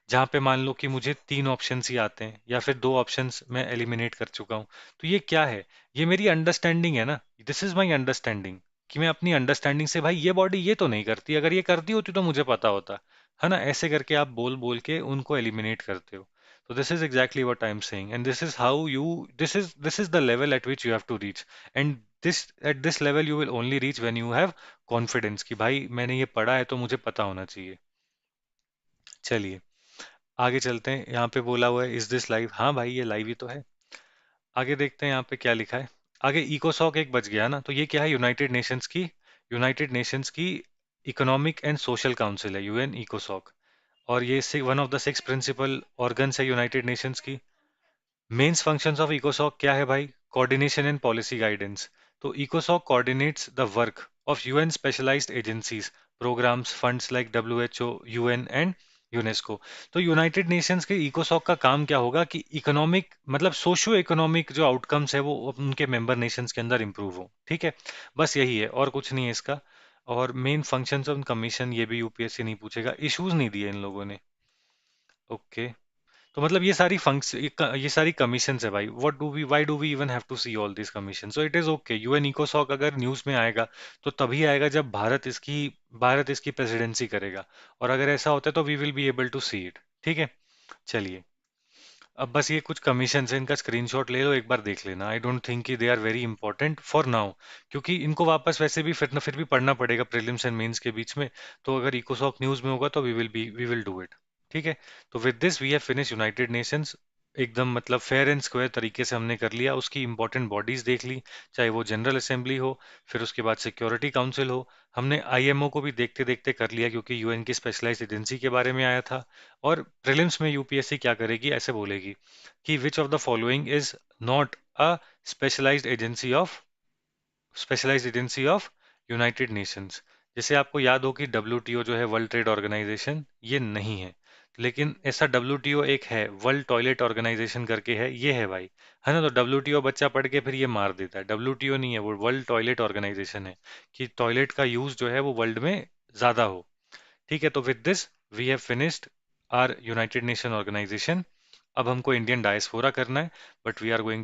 जहाँ पे मान लो कि मुझे 3 ऑप्शंस ही आते हैं या फिर 2 ऑप्शंस मैं एलिमिनेट कर चुका हूँ. तो ये क्या है? ये मेरी अंडरस्टैंडिंग है ना. दिस इज माई अंडरस्टैंडिंग कि मैं अपनी अंडरस्टैंडिंग से भाई ये बॉडी ये तो नहीं करती, अगर ये करती होती तो मुझे पता होता, है ना. ऐसे करके आप बोल बोल के उनको एलिमिनेट करते हो. So this is exactly what I'm saying, and this is how you this is the level at which you have to reach, and this at this level you will only reach when you have confidence कि भाई मैंने ये पढ़ा है तो मुझे पता होना चाहिए. चलिए आगे चलते हैं. यहाँ पे बोला हुआ है इज दिस लाइव. हाँ भाई ये लाइव ही तो है. आगे देखते हैं यहाँ पे क्या लिखा है. आगे इकोसॉक एक बच गया ना, तो ये क्या है? यूनाइटेड नेशंस की इकोनॉमिक एंड सोशल काउंसिल है, UN इकोसॉक. और ये one of the 6 principal organs है यूनाइटेड नेशंस की. मेंस फंक्शंस ऑफ इकोसॉक क्या है भाई? Coordination and policy guidance. तो इकोसॉक coordinates the work of UN specialised agencies, programmes, funds like WHO, UN and UNESCO. तो यूनाइटेड नेशंस के इकोसॉक का काम क्या होगा कि इकोनॉमिक मतलब सोशियो इकोनॉमिक जो आउटकम्स है वो उनके मेंबर नेशंस के अंदर इंप्रूव हो. ठीक है, बस यही है और कुछ नहीं है इसका. और मेन फंक्शंस ऑफ कमीशन ये भी यूपीएससी नहीं पूछेगा, इश्यूज नहीं दिए इन लोगों ने. ओके. तो मतलब ये सारी कमीशंस है भाई. What do we why do we even have to see all this commission? So it is okay. UN इकोसॉक अगर न्यूज़ में आएगा तो तभी आएगा जब भारत इसकी प्रेसिडेंसी करेगा. और अगर ऐसा होता है तो we will be able to see it. ठीक है. चलिए अब बस ये कुछ कमीशन है, इनका स्क्रीनशॉट ले लो एक बार देख लेना. आई डोंट थिंक कि they are very important for now, क्योंकि इनको वापस वैसे भी फिर भी पढ़ना पड़ेगा प्रीलिम्स एंड मेंस के बीच में. तो अगर इकोसॉक न्यूज़ में होगा तो वी विल डू इट. ठीक है. तो with this we have finish United Nations. एकदम मतलब फेयर एंड स्क्वायर तरीके से हमने कर लिया. उसकी इंपॉर्टेंट बॉडीज देख ली, चाहे वो जनरल असेंबली हो, फिर उसके बाद सिक्योरिटी काउंसिल हो. हमने IMO को भी देखते देखते कर लिया क्योंकि UN की स्पेशलाइज्ड एजेंसी के बारे में आया था. और प्रीलिम्स में यूपीएससी क्या करेगी? ऐसे बोलेगी कि which of the following is not a specialised agency of specialised agency of United Nations. जैसे आपको याद हो कि WTO जो है वर्ल्ड ट्रेड ऑर्गेनाइजेशन, ये नहीं है. लेकिन ऐसा WTO एक है, वर्ल्ड टॉयलेट ऑर्गेनाइजेशन करके है, ये है भाई, है ना. तो WTO बच्चा पढ़ के फिर ये मार देता है. WTO नहीं है, वो वर्ल्ड टॉयलेट ऑर्गेनाइजेशन है, कि टॉयलेट का यूज जो है वो वर्ल्ड में ज्यादा हो. ठीक है. तो with this we have finished our United Nation organisation. अब हमको इंडियन डायस्पोरा करना है, बट वी आर गोइंग